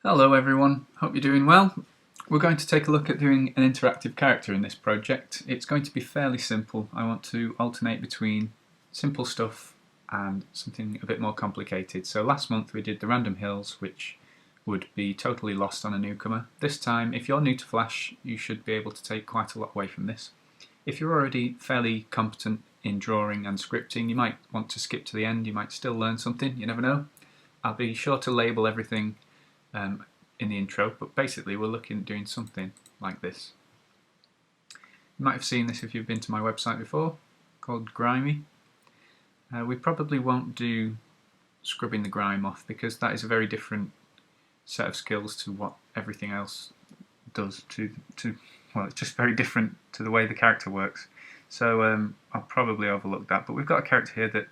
Hello everyone, hope you're doing well. We're going to take a look at doing an interactive character in this project. It's going to be fairly simple. I want to alternate between simple stuff and something a bit more complicated. So last month we did the random hills, which would be totally lost on a newcomer. This time, if you're new to Flash, you should be able to take quite a lot away from this. If you're already fairly competent in drawing and scripting, you might want to skip to the end. You might still learn something, you never know. I'll be sure to label everything in the intro, but basically we're looking at doing something like this. You might have seen this if you've been to my website before, called Grimy. We probably won't do scrubbing the grime off because that is a very different set of skills to what everything else does well, it's just very different to the way the character works. So I'll probably overlook that, but we've got a character here that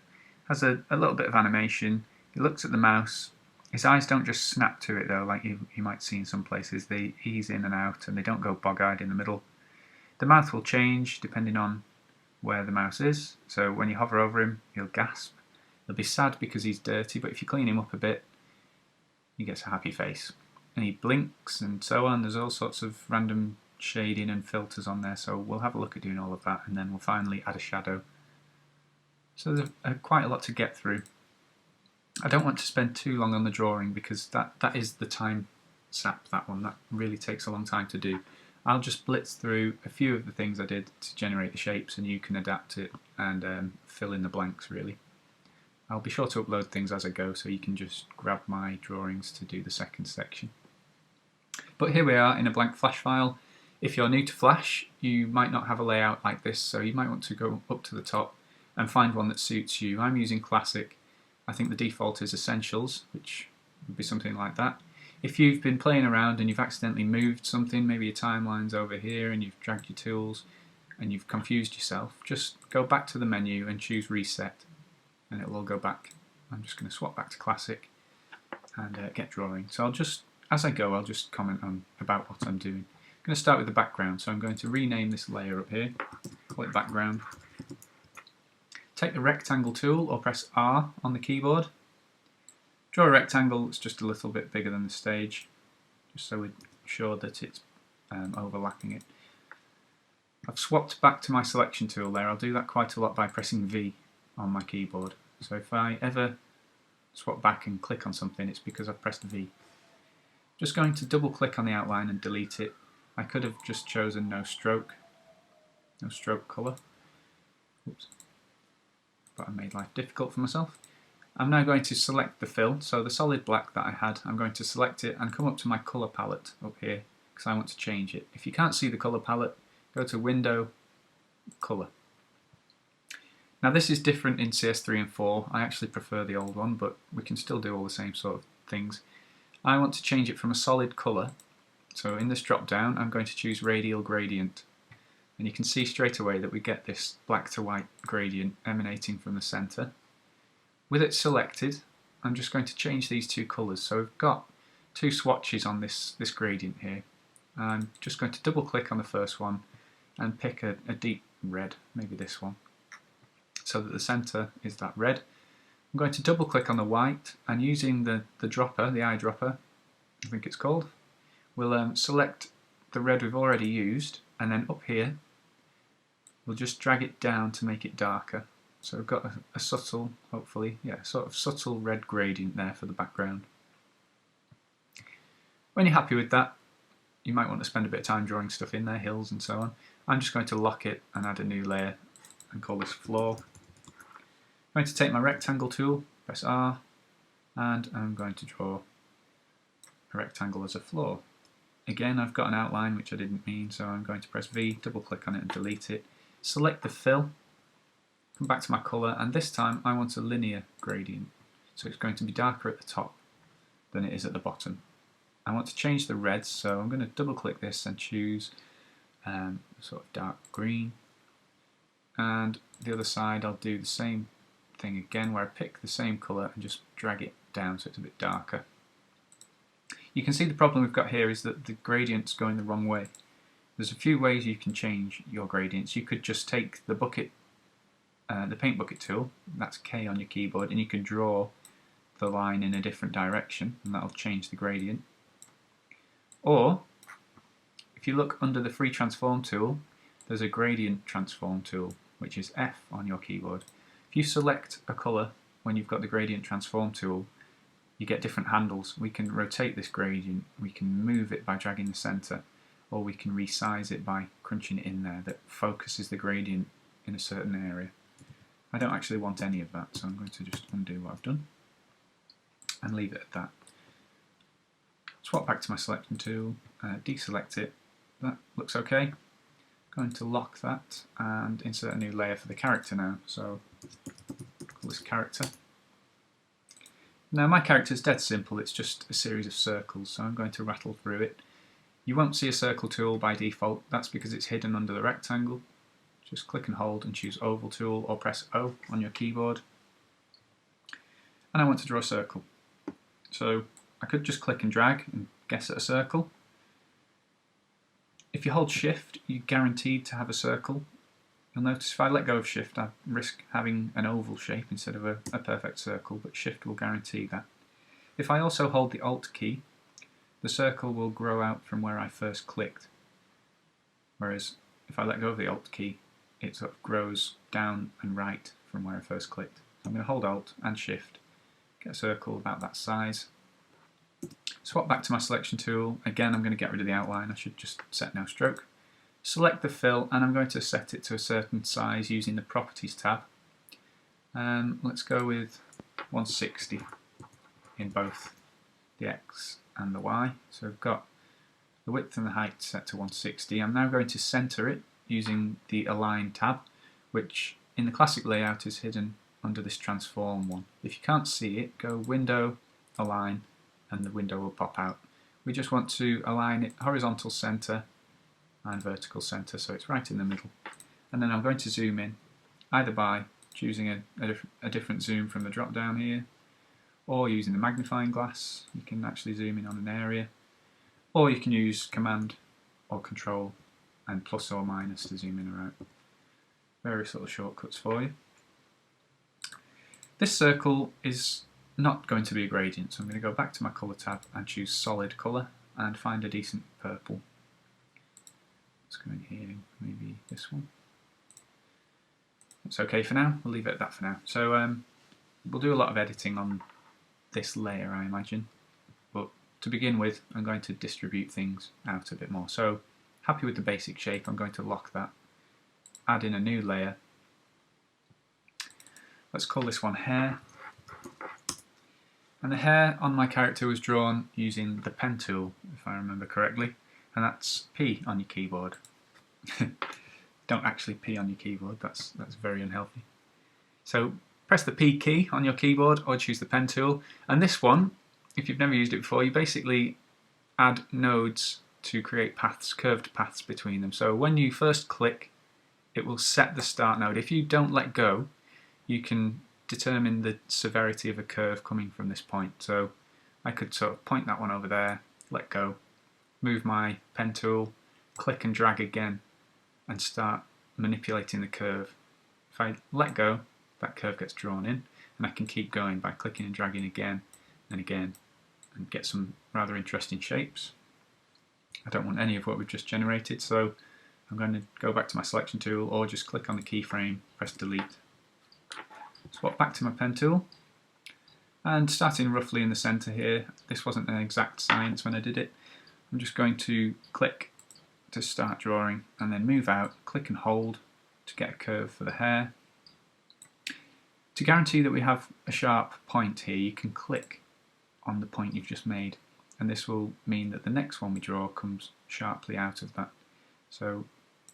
has a little bit of animation. He looks at the mouse. His eyes don't just snap to it though, like you might see in some places. They ease in and out and they don't go bog-eyed in the middle. The mouth will change depending on where the mouse is. So when you hover over him, he'll gasp. He'll be sad because he's dirty, but if you clean him up a bit, he gets a happy face. And he blinks and so on. There's all sorts of random shading and filters on there, so we'll have a look at doing all of that and then we'll finally add a shadow. So there's quite a lot to get through. I don't want to spend too long on the drawing because that is the time sap, that one. That really takes a long time to do. I'll just blitz through a few of the things I did to generate the shapes and you can adapt it and fill in the blanks really. I'll be sure to upload things as I go so you can just grab my drawings to do the second section. But here we are in a blank Flash file. If you're new to Flash, you might not have a layout like this, so you might want to go up to the top and find one that suits you. I'm using Classic. I think the default is Essentials, which would be something like that. If you've been playing around and you've accidentally moved something, maybe your timeline's over here and you've dragged your tools and you've confused yourself, just go back to the menu and choose Reset and it'll all go back. I'm just going to swap back to Classic and get drawing. So I'll just, as I go, I'll just comment on about what I'm doing. I'm going to start with the background, so I'm going to rename this layer up here, call it background. Take the rectangle tool or press R on the keyboard. Draw a rectangle that's just a little bit bigger than the stage, just so we're sure that it's overlapping it. I've swapped back to my selection tool there. I'll do that quite a lot by pressing V on my keyboard. So if I ever swap back and click on something, it's because I've pressed V. Just going to double click on the outline and delete it. I could have just chosen no stroke colour. Oops. But I made life difficult for myself. I'm now going to select the fill, so the solid black that I had, I'm going to select it and come up to my colour palette up here because I want to change it. If you can't see the colour palette, go to Window, Colour. Now this is different in CS3 and 4. I actually prefer the old one, but we can still do all the same sort of things. I want to change it from a solid colour, so in this drop down I'm going to choose Radial Gradient. And you can see straight away that we get this black to white gradient emanating from the centre. With it selected, I'm just going to change these two colours. So we've got two swatches on this gradient here. I'm just going to double click on the first one and pick a deep red, maybe this one, so that the centre is that red. I'm going to double click on the white and using the dropper, the eyedropper, I think it's called, we'll select the red we've already used and then up here we'll just drag it down to make it darker. So we've got a subtle, hopefully, yeah, sort of subtle red gradient there for the background. When you're happy with that, you might want to spend a bit of time drawing stuff in there, hills and so on. I'm just going to lock it and add a new layer and call this floor. I'm going to take my rectangle tool, press R, and I'm going to draw a rectangle as a floor. Again, I've got an outline which I didn't mean, so I'm going to press V, double click on it and delete it. Select the fill, come back to my colour, and this time I want a linear gradient. So it's going to be darker at the top than it is at the bottom. I want to change the reds, so I'm going to double click this and choose sort of dark green. And the other side I'll do the same thing again, where I pick the same colour and just drag it down so it's a bit darker. You can see the problem we've got here is that the gradient's going the wrong way. There's a few ways you can change your gradients. You could just take the bucket, the paint bucket tool, that's K on your keyboard, and you can draw the line in a different direction, and that'll change the gradient. Or, if you look under the free transform tool, there's a gradient transform tool, which is F on your keyboard. If you select a colour when you've got the gradient transform tool, you get different handles. We can rotate this gradient, we can move it by dragging the centre, or we can resize it by crunching it in there. That focuses the gradient in a certain area. I don't actually want any of that, so I'm going to just undo what I've done and leave it at that. Swap back to my selection tool, deselect it. That looks okay. Going to lock that and insert a new layer for the character now. So call this character. Now my character is dead simple, it's just a series of circles, so I'm going to rattle through it. You won't see a circle tool by default, that's because it's hidden under the rectangle. Just click and hold and choose oval tool or press O on your keyboard. And I want to draw a circle. So I could just click and drag and guess at a circle. If you hold shift, you're guaranteed to have a circle. You'll notice if I let go of shift, I risk having an oval shape instead of a perfect circle, but shift will guarantee that. If I also hold the alt key, the circle will grow out from where I first clicked. Whereas if I let go of the alt key, it sort of grows down and right from where I first clicked. So I'm going to hold alt and shift, get a circle about that size. Swap back to my selection tool. Again, I'm going to get rid of the outline. I should just set no stroke. Select the fill, and I'm going to set it to a certain size using the Properties tab. Let's go with 160 in both the X and the Y. So I've got the width and the height set to 160. I'm now going to center it using the Align tab, which in the classic layout is hidden under this transform one. If you can't see it, go Window, Align, and the window will pop out. We just want to align it horizontal center and vertical center, so it's right in the middle. And then I'm going to zoom in, either by choosing a different zoom from the drop down here, or using the magnifying glass. You can actually zoom in on an area, or you can use Command or Control and plus or minus to zoom in or out. Various little shortcuts for you. This circle is not going to be a gradient, so I'm going to go back to my colour tab and choose solid colour and find a decent purple. Let's go in here, maybe this one. It's okay for now, we'll leave it at that for now. So we'll do a lot of editing on this layer, I imagine, but to begin with I'm going to distribute things out a bit more. So happy with the basic shape, I'm going to lock that, add in a new layer. Let's call this one hair. And the hair on my character was drawn using the pen tool, if I remember correctly, and that's P on your keyboard. Don't actually P on your keyboard, that's very unhealthy. So press the P key on your keyboard or choose the pen tool, and this one, if you've never used it before, you basically add nodes to create paths, curved paths between them. So when you first click, it will set the start node. If you don't let go, you can determine the severity of a curve coming from this point. So I could sort of point that one over there, let go, move my pen tool, click and drag again, and start manipulating the curve. If I let go, that curve gets drawn in, and I can keep going by clicking and dragging again and again, and get some rather interesting shapes. I don't want any of what we've just generated, so I'm going to go back to my selection tool or just click on the keyframe, press delete. Swap back to my pen tool, and starting roughly in the centre here, this wasn't an exact science when I did it, I'm just going to click to start drawing and then move out, click and hold to get a curve for the hair. To guarantee that we have a sharp point here, you can click on the point you've just made, and this will mean that the next one we draw comes sharply out of that. So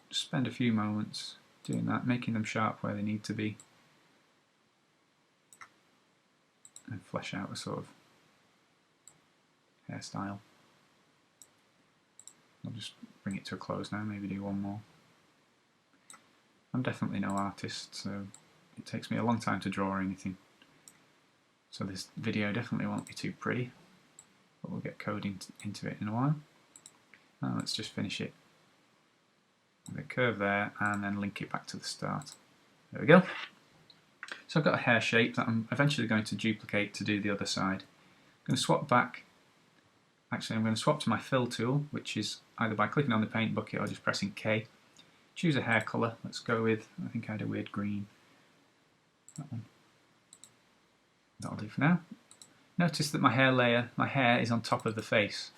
just spend a few moments doing that, making them sharp where they need to be, and flesh out a sort of hairstyle. I'll just bring it to a close now, maybe do one more. I'm definitely no artist, so it takes me a long time to draw anything. So this video definitely won't be too pretty, but we'll get coding into it in a while. Now let's just finish it with a curve there and then link it back to the start. There we go. So I've got a hair shape that I'm eventually going to duplicate to do the other side. I'm going to swap back. Actually, I'm going to swap to my fill tool, which is either by clicking on the paint bucket or just pressing K. Choose a hair colour. Let's go with, I think I had a weird green. That one. That'll do for now. Notice that my hair is on top of the face.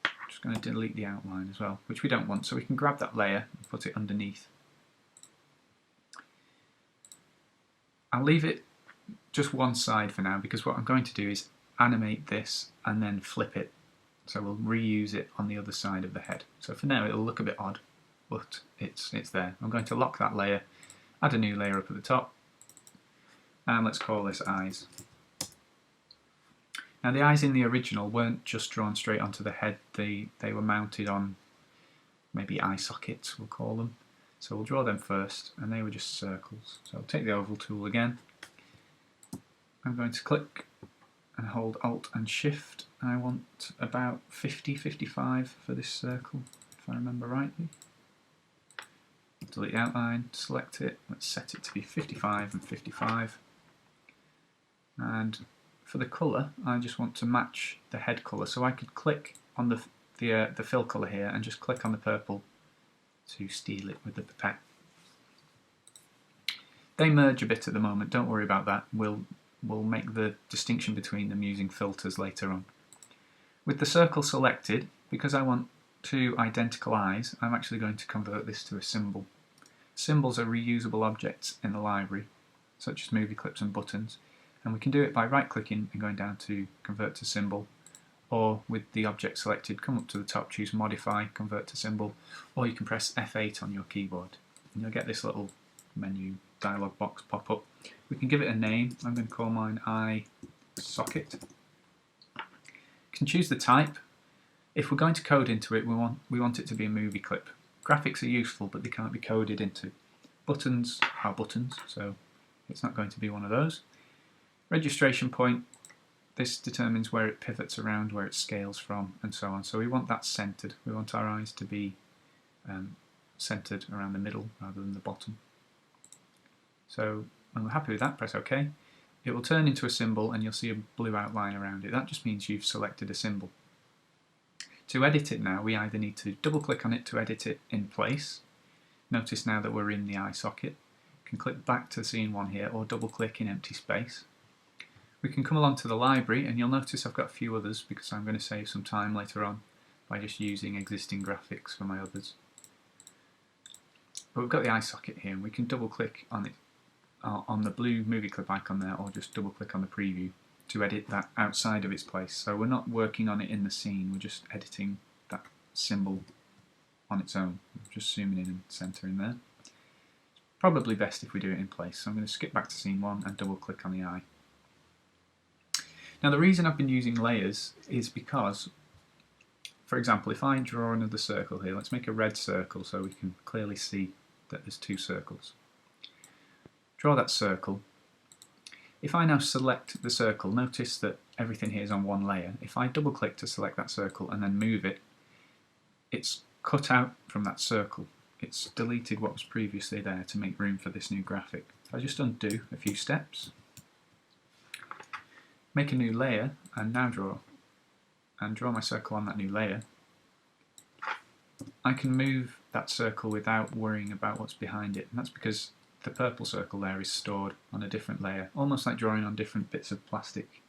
I'm just going to delete the outline as well, which we don't want, so we can grab that layer and put it underneath. I'll leave it just one side for now, because what I'm going to do is animate this and then flip it. So we'll reuse it on the other side of the head. So for now it'll look a bit odd, but it's there. I'm going to lock that layer, add a new layer up at the top, and let's call this eyes. Now the eyes in the original weren't just drawn straight onto the head, they were mounted on maybe eye sockets, we'll call them. So we'll draw them first, and they were just circles. So I'll take the oval tool again. I'm going to click and hold Alt and Shift. I want about 50, 55 for this circle, if I remember rightly. Delete the outline, select it, let's set it to be 55 and 55. And for the colour, I just want to match the head colour, so I could click on the fill colour here and just click on the purple to steal it with the pipette. They merge a bit at the moment, don't worry about that. We'll make the distinction between them using filters later on. With the circle selected, because I want two identical eyes, I'm actually going to convert this to a symbol. Symbols are reusable objects in the library, such as movie clips and buttons, and we can do it by right-clicking and going down to Convert to Symbol, or with the object selected, come up to the top, choose Modify, Convert to Symbol, or you can press F8 on your keyboard, and you'll get this little menu dialog box pop up. We can give it a name. I'm going to call mine Eye Socket. You can choose the type. If we're going to code into it, we want it to be a movie clip. Graphics are useful, but they can't be coded into. Buttons are buttons, so it's not going to be one of those. Registration point. This determines where it pivots around, where it scales from, and so on. So we want that centered. We want our eyes to be centered around the middle rather than the bottom. So when we're happy with that, press OK. It will turn into a symbol and you'll see a blue outline around it. That just means you've selected a symbol. To edit it now, we either need to double click on it to edit it in place. Notice now that we're in the eye socket. You can click back to scene 1 here, or double click in empty space. We can come along to the library, and you'll notice I've got a few others because I'm going to save some time later on by just using existing graphics for my others. But we've got the eye socket here, and we can double click on it, on the blue movie clip icon there, or just double click on the preview to edit that outside of its place. So we're not working on it in the scene, we're just editing that symbol on its own. Just zooming in and centering there. It's probably best if we do it in place. So I'm going to skip back to scene 1 and double click on the eye. Now the reason I've been using layers is because, for example, if I draw another circle here, let's make a red circle so we can clearly see that there's two circles. Draw that circle. If I now select the circle, notice that everything here is on one layer. If I double click to select that circle and then move it, it's cut out from that circle. It's deleted what was previously there to make room for this new graphic. If I just undo a few steps, make a new layer and now draw my circle on that new layer, I can move that circle without worrying about what's behind it, and that's because the purple circle there is stored on a different layer, almost like drawing on different bits of plastic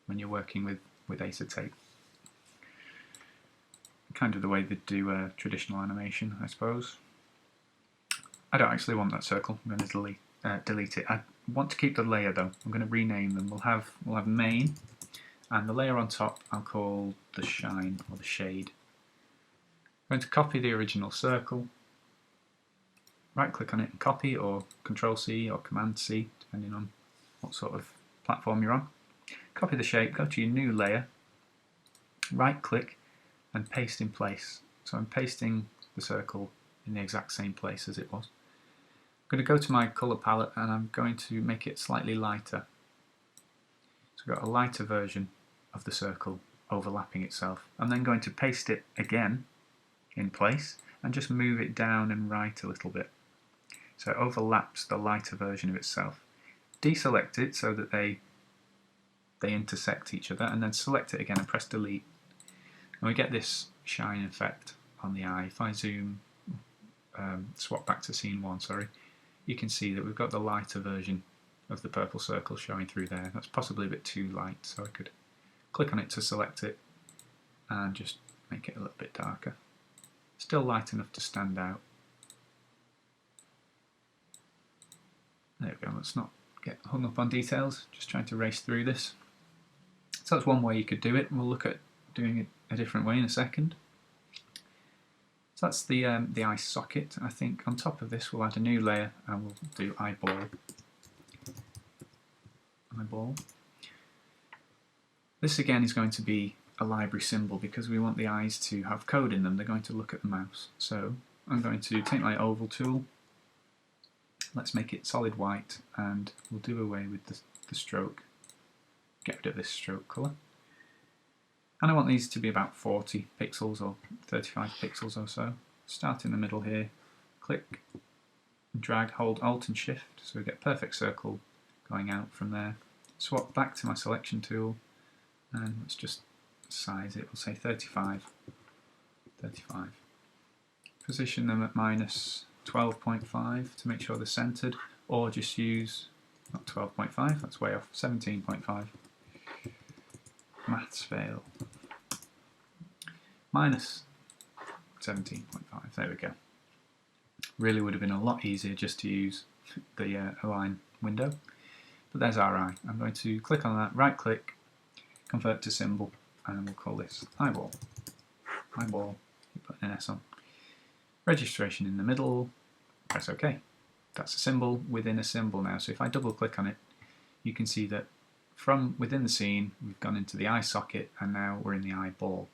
when you're working with acetate. Kind of the way they do traditional animation, I suppose. I don't actually want that circle. I'm going to delete it. I want to keep the layer though. I'm going to rename them. We'll have main, and the layer on top I'll call the shine or the shade. I'm going to copy the original circle. Right click on it and copy, or Control C or Command C, depending on what sort of platform you're on. Copy the shape, go to your new layer, right click and paste in place. So I'm pasting the circle in the exact same place as it was. I'm going to go to my colour palette and I'm going to make it slightly lighter. So I've got a lighter version of the circle overlapping itself. I'm then going to paste it again in place and just move it down and right a little bit. So it overlaps the lighter version of itself. Deselect it so that they intersect each other, and then select it again and press delete. And we get this shine effect on the eye. If I zoom, swap back to scene 1, sorry, you can see that we've got the lighter version of the purple circle showing through there. That's possibly a bit too light, so I could click on it to select it and just make it a little bit darker. Still light enough to stand out. There we go, let's not get hung up on details, just trying to race through this. So that's one way you could do it, and we'll look at doing it a different way in a second. So that's the eye socket. I think on top of this we'll add a new layer and we'll do eyeball. Eyeball. This again is going to be a library symbol because we want the eyes to have code in them. They're going to look at the mouse. So I'm going to take my oval tool. Let's make it solid white and we'll do away with the stroke. Get rid of this stroke colour. And I want these to be about 40 pixels or 35 pixels or so. Start in the middle here, click, drag, hold Alt and Shift so we get a perfect circle going out from there. Swap back to my selection tool and let's just size it, we'll say 35. Position them at minus 12.5 to make sure they're centered, or just use, not 12.5, that's way off, 17.5. Maths fail. Minus 17.5, there we go. Really would have been a lot easier just to use the align window, but there's our eye. I'm going to click on that, right click, convert to symbol, and we'll call this eyeball. Eyeball, you put an S on. Registration in the middle, press OK. That's a symbol within a symbol now, so if I double click on it, you can see that from within the scene we've gone into the eye socket and now we're in the eyeball.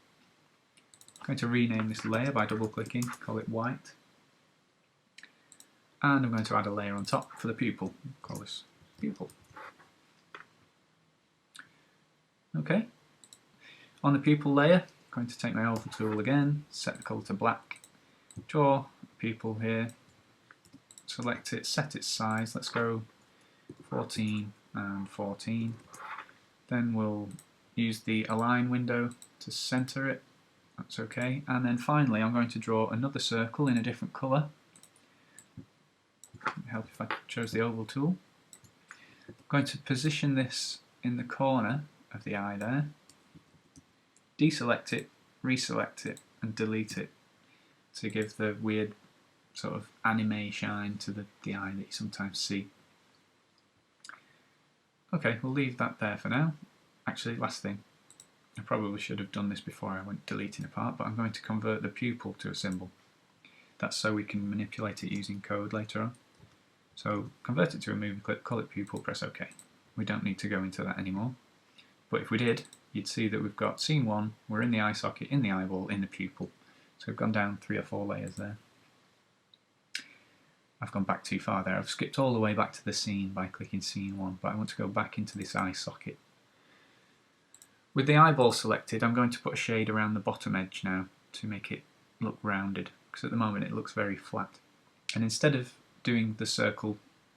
I'm going to rename this layer by double clicking, call it white, and I'm going to add a layer on top for the pupil, call this pupil. Okay, on the pupil layer I'm going to take my oval tool again, set the colour to black, draw a pupil here, select it, set its size, let's go 14 and 14. Then we'll use the align window to centre it, that's okay. And then finally I'm going to draw another circle in a different colour. It would help if I chose the oval tool. I'm going to position this in the corner of the eye there, deselect it, reselect it and delete it to give the weird sort of anime shine to the eye that you sometimes see. Okay, we'll leave that there for now. Actually, last thing, I probably should have done this before I went deleting apart, but I'm going to convert the pupil to a symbol. That's so we can manipulate it using code later on. So convert it to a movie clip, call it pupil, press OK. We don't need to go into that anymore. But if we did, you'd see that we've got scene 1, we're in the eye socket, in the eyeball, in the pupil. So we've gone down 3 or 4 layers there. I've gone back too far there. I've skipped all the way back to the scene by clicking scene 1, but I want to go back into this eye socket. With the eyeball selected, I'm going to put a shade around the bottom edge now to make it look rounded, because at the moment it looks very flat. And instead of doing the circle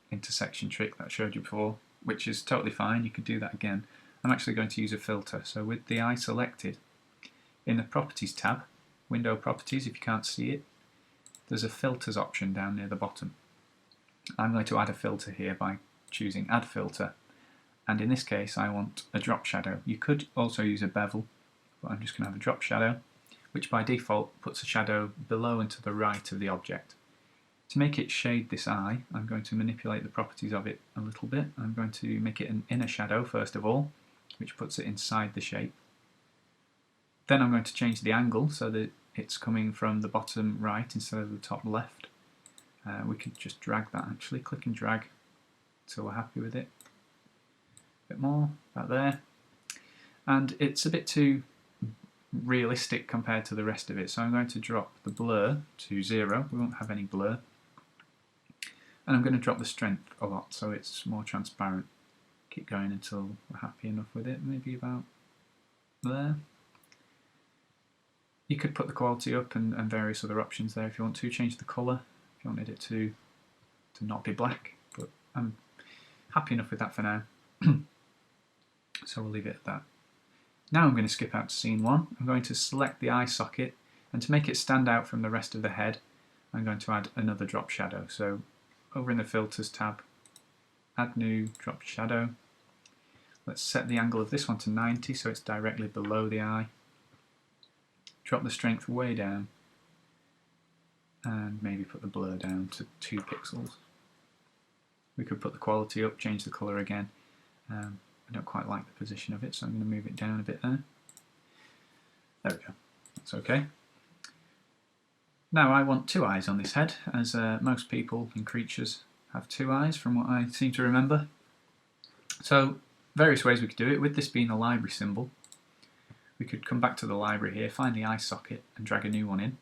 intersection trick that I showed you before, which is totally fine, you could do that again, I'm actually going to use a filter. So with the eye selected, in the Properties tab, Window Properties, if you can't see it, there's a filters option down near the bottom. I'm going to add a filter here by choosing Add Filter, and in this case I want a drop shadow. You could also use a bevel, but I'm just going to have a drop shadow, which by default puts a shadow below and to the right of the object. To make it shade this eye, I'm going to manipulate the properties of it a little bit. I'm going to make it an inner shadow first of all, which puts it inside the shape. Then I'm going to change the angle so that it's coming from the bottom right instead of the top left. We could just drag that actually, click and drag until we're happy with it. A bit more, about there. And it's a bit too realistic compared to the rest of it. So I'm going to drop the blur to 0. We won't have any blur. And I'm going to drop the strength a lot so it's more transparent. Keep going until we're happy enough with it, maybe about there. You could put the quality up and various other options there if you want to. Change the colour if you wanted it to not be black, but I'm happy enough with that for now. So we'll leave it at that. Now I'm going to skip out to scene 1. I'm going to select the eye socket, and to make it stand out from the rest of the head, I'm going to add another drop shadow. So over in the Filters tab, add new drop shadow. Let's set the angle of this one to 90 so it's directly below the eye. Drop the strength way down, and maybe put the blur down to 2 pixels. We could put the quality up, change the colour again. I don't quite like the position of it, so I'm going to move it down a bit there. There we go, that's okay. Now I want 2 eyes on this head, as most people and creatures have 2 eyes from what I seem to remember. So various ways we could do it. With this being a library symbol, we could come back to the library here, find the eye socket and drag a new one in.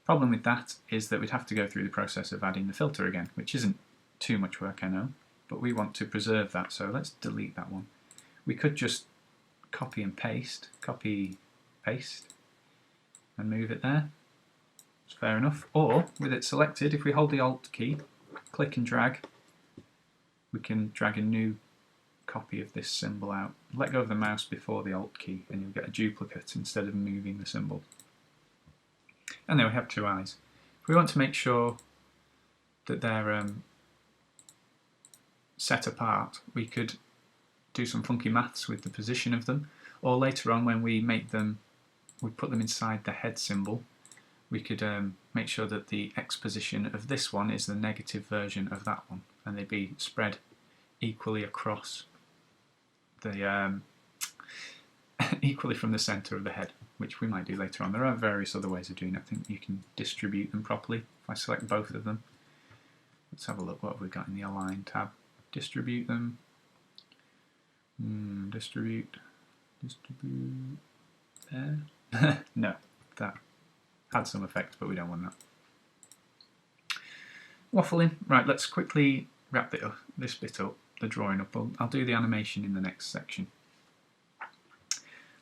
Problem with that is that we'd have to go through the process of adding the filter again, which isn't too much work, I know, but we want to preserve that, so let's delete that one. We could just copy, paste, and move it there. It's fair enough. Or, with it selected, if we hold the Alt key, click and drag, we can drag a new copy of this symbol out. Let go of the mouse before the Alt key and you'll get a duplicate instead of moving the symbol. And there we have 2 eyes. If we want to make sure that they're set apart, we could do some funky maths with the position of them, or later on when we make them, we put them inside the head symbol, we could make sure that the X position of this one is the negative version of that one, and they'd be spread equally across the equally from the centre of the head, which we might do later on. There are various other ways of doing it. I think you can distribute them properly. If I select both of them, let's have a look what have we got in the Align tab. Distribute them. Distribute there. No, that had some effect, but we don't want that. Waffling. Right, let's quickly wrap this bit up, the drawing up. I'll do the animation in the next section.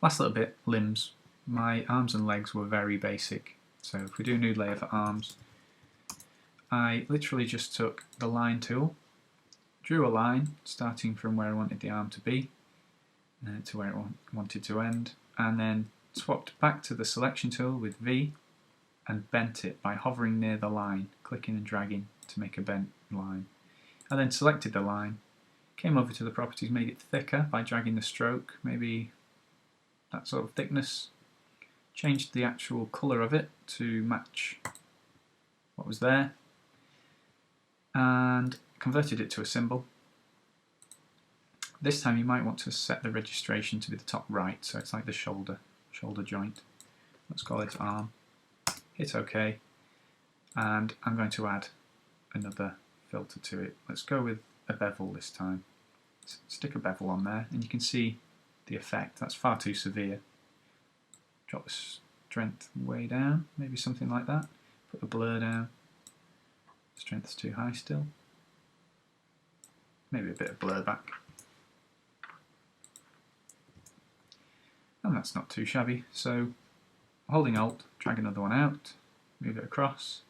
Last little bit, limbs. My arms and legs were very basic. So if we do a new layer for arms, I literally just took the line tool, drew a line starting from where I wanted the arm to be to where it wanted to end, and then swapped back to the selection tool with V and bent it by hovering near the line, clicking and dragging to make a bent line. I then selected the line, came over to the properties, made it thicker by dragging the stroke, maybe that sort of thickness, changed the actual colour of it to match what was there, and converted it to a symbol. This time you might want to set the registration to be the top right, so it's like the shoulder joint. Let's call it arm. Hit OK, and I'm going to add another filter to it. Let's go with a bevel this time. Stick a bevel on there, and you can see the effect. That's far too severe. Drop the strength way down, maybe something like that. Put the blur down. Strength's too high still. Maybe a bit of blur back. And that's not too shabby. So holding Alt, drag another one out, move it across,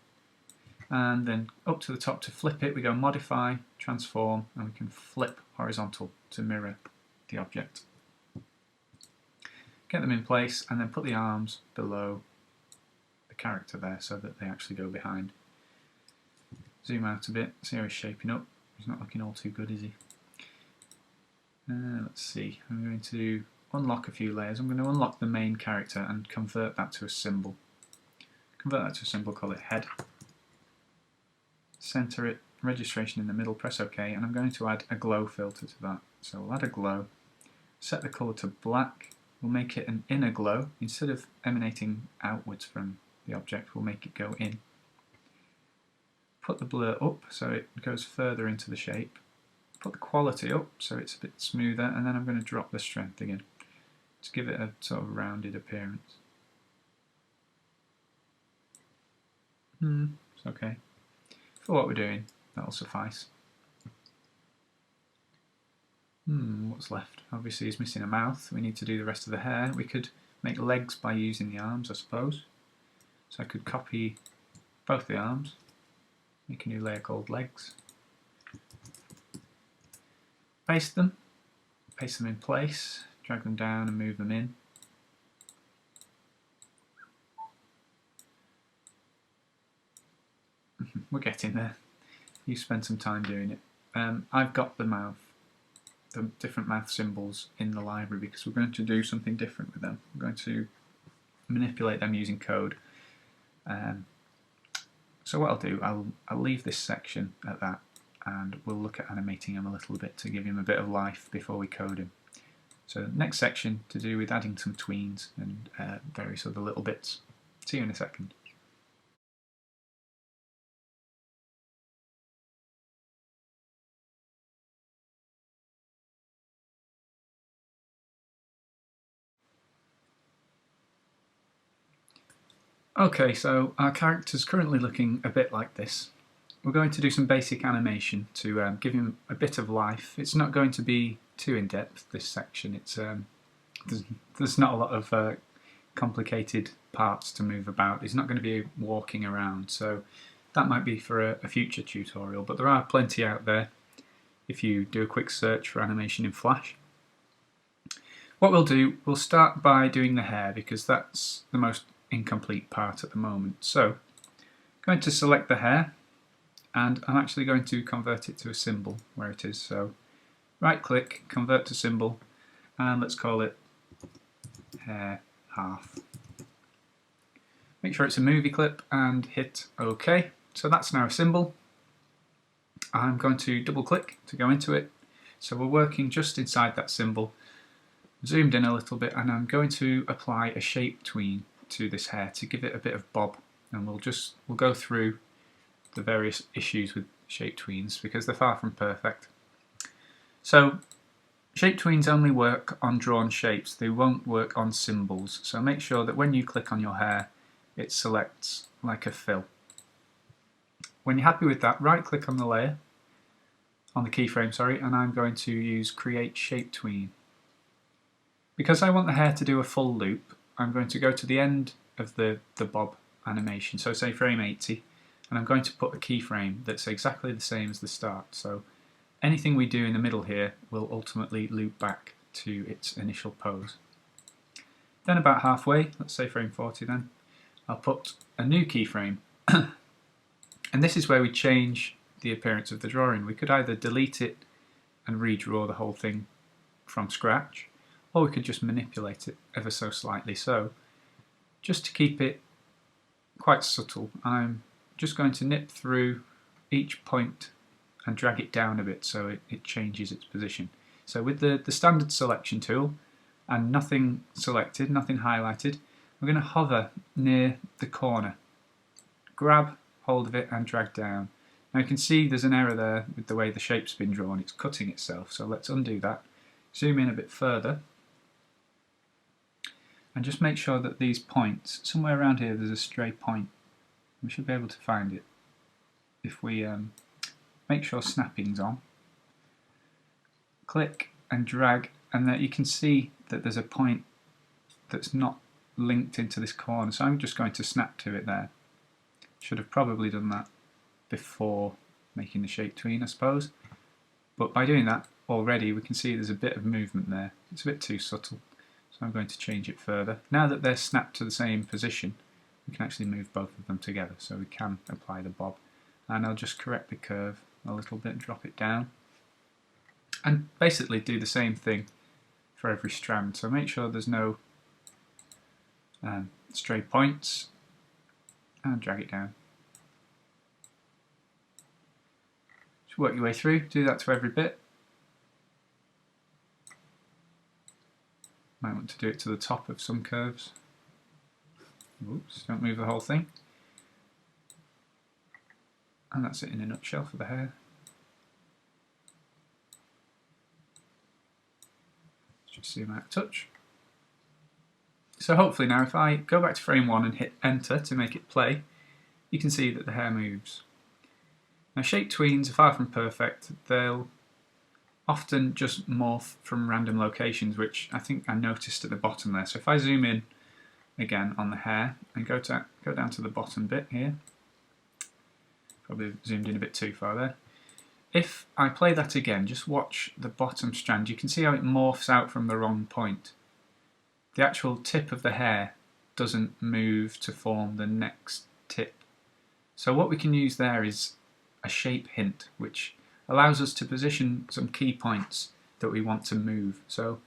and then up to the top to flip it, we go Modify, Transform, and we can flip horizontal to mirror the object. Get them in place, and then put the arms below the character there so that they actually go behind. Zoom out a bit, see how he's shaping up. He's not looking all too good, is he? Let's see, I'm going to unlock a few layers. I'm going to unlock the main character and convert that to a symbol. Convert that to a symbol, call it head. Center it, registration in the middle, press OK, and I'm going to add a glow filter to that. So we'll add a glow, set the colour to black, we'll make it an inner glow. Instead of emanating outwards from the object, we'll make it go in. Put the blur up so it goes further into the shape. Put the quality up so it's a bit smoother, and then I'm going to drop the strength again. to give it a sort of rounded appearance. It's okay. For what we're doing, that'll suffice. What's left? Obviously he's missing a mouth. We need to do the rest of the hair. We could make legs by using the arms, I suppose. So I could copy both the arms, make a new layer called legs, paste them in place, drag them down and move them in. We're getting there. You spend some time doing it. I've got the different mouth symbols in the library because we're going to do something different with them. We're going to manipulate them using code. So what I'll do, I'll leave this section at that, and we'll look at animating him a little bit to give him a bit of life before we code him. So next section to do with adding some tweens and various other little bits. See you in a second. Okay, so our character's currently looking a bit like this. We're going to do some basic animation to give him a bit of life. It's not going to be too in-depth, this section. It's there's not a lot of complicated parts to move about. He's not going to be walking around, so that might be for a future tutorial, but there are plenty out there if you do a quick search for animation in Flash. What we'll do, we'll start by doing the hair because that's the most incomplete part at the moment. So I'm going to select the hair, and I'm actually going to convert it to a symbol where it is. So right click, convert to symbol, and let's call it hair half. Make sure it's a movie clip and hit OK. So that's now a symbol. I'm going to double click to go into it. So we're working just inside that symbol. Zoomed in a little bit, and I'm going to apply a shape tween to this hair to give it a bit of bob, and we'll go through the various issues with shape tweens because they're far from perfect. So shape tweens only work on drawn shapes, they won't work on symbols, so make sure that when you click on your hair it selects like a fill. When you're happy with that, right click on the layer, on the keyframe, sorry, and I'm going to use create shape tween. Because I want the hair to do a full loop, I'm going to go to the end of the bob animation, so say frame 80, and I'm going to put a keyframe that's exactly the same as the start. So anything we do in the middle here will ultimately loop back to its initial pose. Then about halfway, let's say frame 40 then, I'll put a new keyframe. And this is where we change the appearance of the drawing. We could either delete it and redraw the whole thing from scratch, or we could just manipulate it ever so slightly. So just to keep it quite subtle, I'm just going to nip through each point and drag it down a bit so it changes its position. So with the standard selection tool and nothing selected, nothing highlighted, we're going to hover near the corner, grab hold of it and drag down. Now you can see there's an error there with the way the shape's been drawn, it's cutting itself, so let's undo that. Zoom in a bit further and just make sure that these points, somewhere around here there's a stray point. We should be able to find it if we make sure snapping's on. Click and drag, and there you can see that there's a point that's not linked into this corner, so I'm just going to snap to it there. Should have probably done that before making the shape tween, I suppose, but by doing that already we can see there's a bit of movement there. It's a bit too subtle, so I'm going to change it further. Now that they're snapped to the same position, we can actually move both of them together, so we can apply the bob. And I'll just correct the curve a little bit, drop it down, and basically do the same thing for every strand. So make sure there's no stray points, and drag it down. Just work your way through, do that to every bit. Might want to do it to the top of some curves. Oops, don't move the whole thing. And that's it in a nutshell for the hair. Just zoom out a touch. So hopefully now if I go back to frame 1 and hit enter to make it play, you can see that the hair moves. Now shape tweens are far from perfect. They'll often just morph from random locations, which I think I noticed at the bottom there. So if I zoom in again on the hair and go down to the bottom bit here, probably zoomed in a bit too far there. If I play that again, just watch the bottom strand, you can see how it morphs out from the wrong point. The actual tip of the hair doesn't move to form the next tip. So what we can use there is a shape hint, which allows us to position some key points that we want to move. So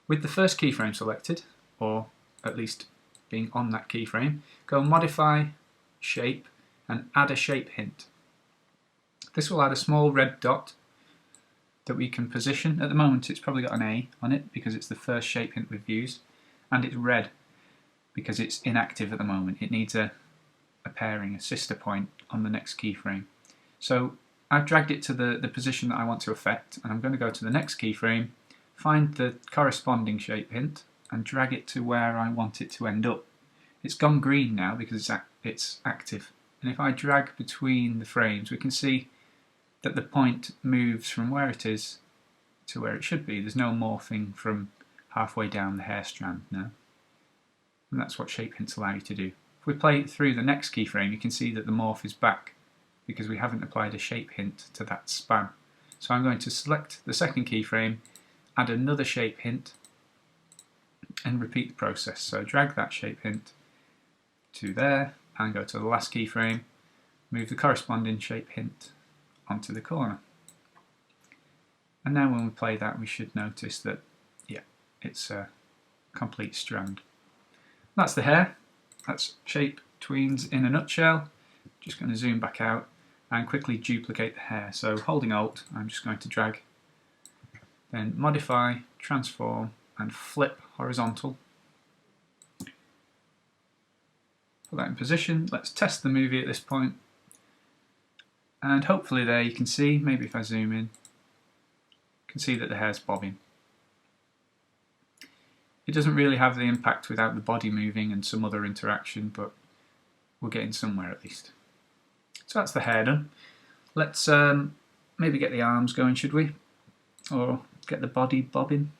with the first keyframe selected, or at least being on that keyframe, go Modify, Shape, and add a shape hint. This will add a small red dot that we can position. At the moment it's probably got an A on it because it's the first shape hint we've used, and it's red because it's inactive at the moment. It needs a pairing, a sister point on the next keyframe. So I've dragged it to the position that I want to affect, and I'm going to go to the next keyframe, find the corresponding shape hint, and drag it to where I want it to end up. It's gone green now because it's active, and if I drag between the frames we can see that the point moves from where it is to where it should be. There's no morphing from halfway down the hair strand now, and that's what shape hints allow you to do. If we play it through the next keyframe you can see that the morph is back because we haven't applied a shape hint to that span. So I'm going to select the second keyframe, add another shape hint, and repeat the process. So drag that shape hint to there, and go to the last keyframe, move the corresponding shape hint onto the corner. And now when we play that we should notice that, yeah, it's a complete strand. That's the hair. That's shape tweens in a nutshell. Just going to zoom back out and quickly duplicate the hair. So holding Alt, I'm just going to drag, then Modify, Transform, and Flip horizontal. Put that in position. Let's test the movie at this point. And hopefully there you can see, maybe if I zoom in, you can see that the hair's bobbing. It doesn't really have the impact without the body moving and some other interaction, but we're getting somewhere at least. So that's the hair done. Let's maybe get the arms going, should we? Or get the body bobbing.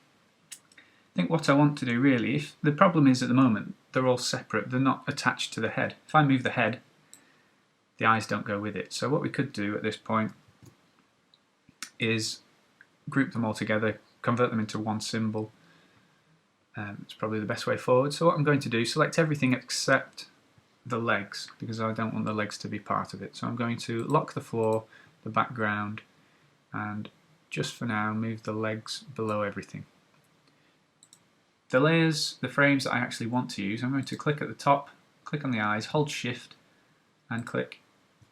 I think what I want to do really, if the problem is at the moment they're all separate, they're not attached to the head. If I move the head, the eyes don't go with it. So what we could do at this point is group them all together, convert them into one symbol. It's probably the best way forward. So what I'm going to do, select everything except the legs, because I don't want the legs to be part of it. So I'm going to lock the floor, the background, and just for now move the legs below everything. The layers, the frames that I actually want to use, I'm going to click at the top, click on the eyes, hold Shift and click,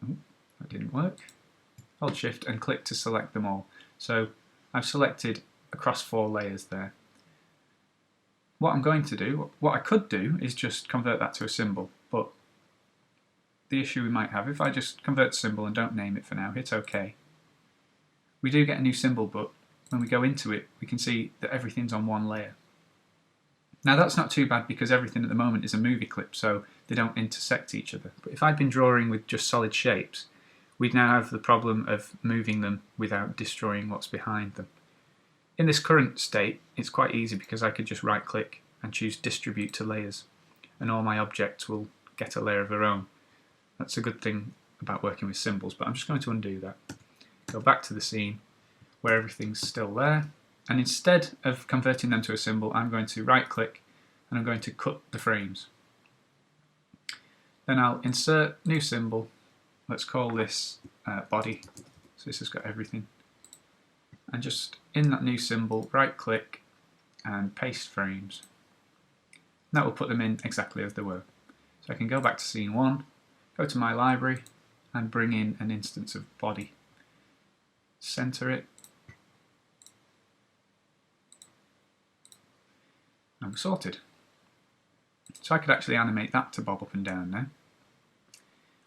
oh, that didn't work, hold Shift and click to select them all. So I've selected across 4 layers there. What I'm going to do, what I could do is just convert that to a symbol, but the issue we might have, if I just convert to symbol and don't name it for now, hit OK, we do get a new symbol, but when we go into it we can see that everything's on one layer. Now that's not too bad because everything at the moment is a movie clip, so they don't intersect each other. But if I'd been drawing with just solid shapes, we'd now have the problem of moving them without destroying what's behind them. In this current state, it's quite easy because I could just right click and choose Distribute to Layers, and all my objects will get a layer of their own. That's a good thing about working with symbols, but I'm just going to undo that. Go back to the scene where everything's still there, and instead of converting them to a symbol, I'm going to right click and I'm going to cut the frames. Then I'll insert new symbol. Let's call this body, so this has got everything. And just in that new symbol, right click and paste frames. And that will put them in exactly as they were. So I can go back to scene 1, go to my library and bring in an instance of body. Center it. And we're sorted. So I could actually animate that to bob up and down now.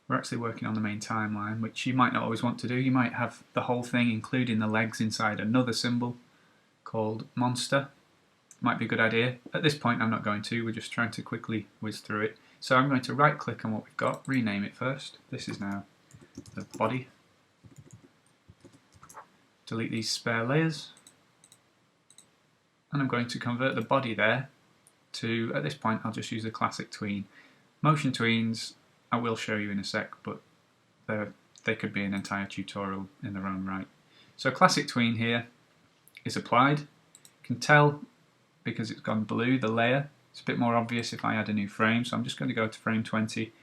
We're actually working on the main timeline, which you might not always want to do. You might have the whole thing, including the legs, inside another symbol called monster. might be a good idea. At this point I'm not going to, we're just trying to quickly whiz through it. So I'm going to right click on what we've got, rename it first. This is now the body. Delete these spare layers. And I'm going to convert the body there to, at this point I'll just use the classic tween. Motion tweens I will show you in a sec, but they could be an entire tutorial in their own right. So classic tween here is applied. You can tell because it's gone blue, the layer. It's a bit more obvious if I add a new frame, so I'm just going to go to frame 20,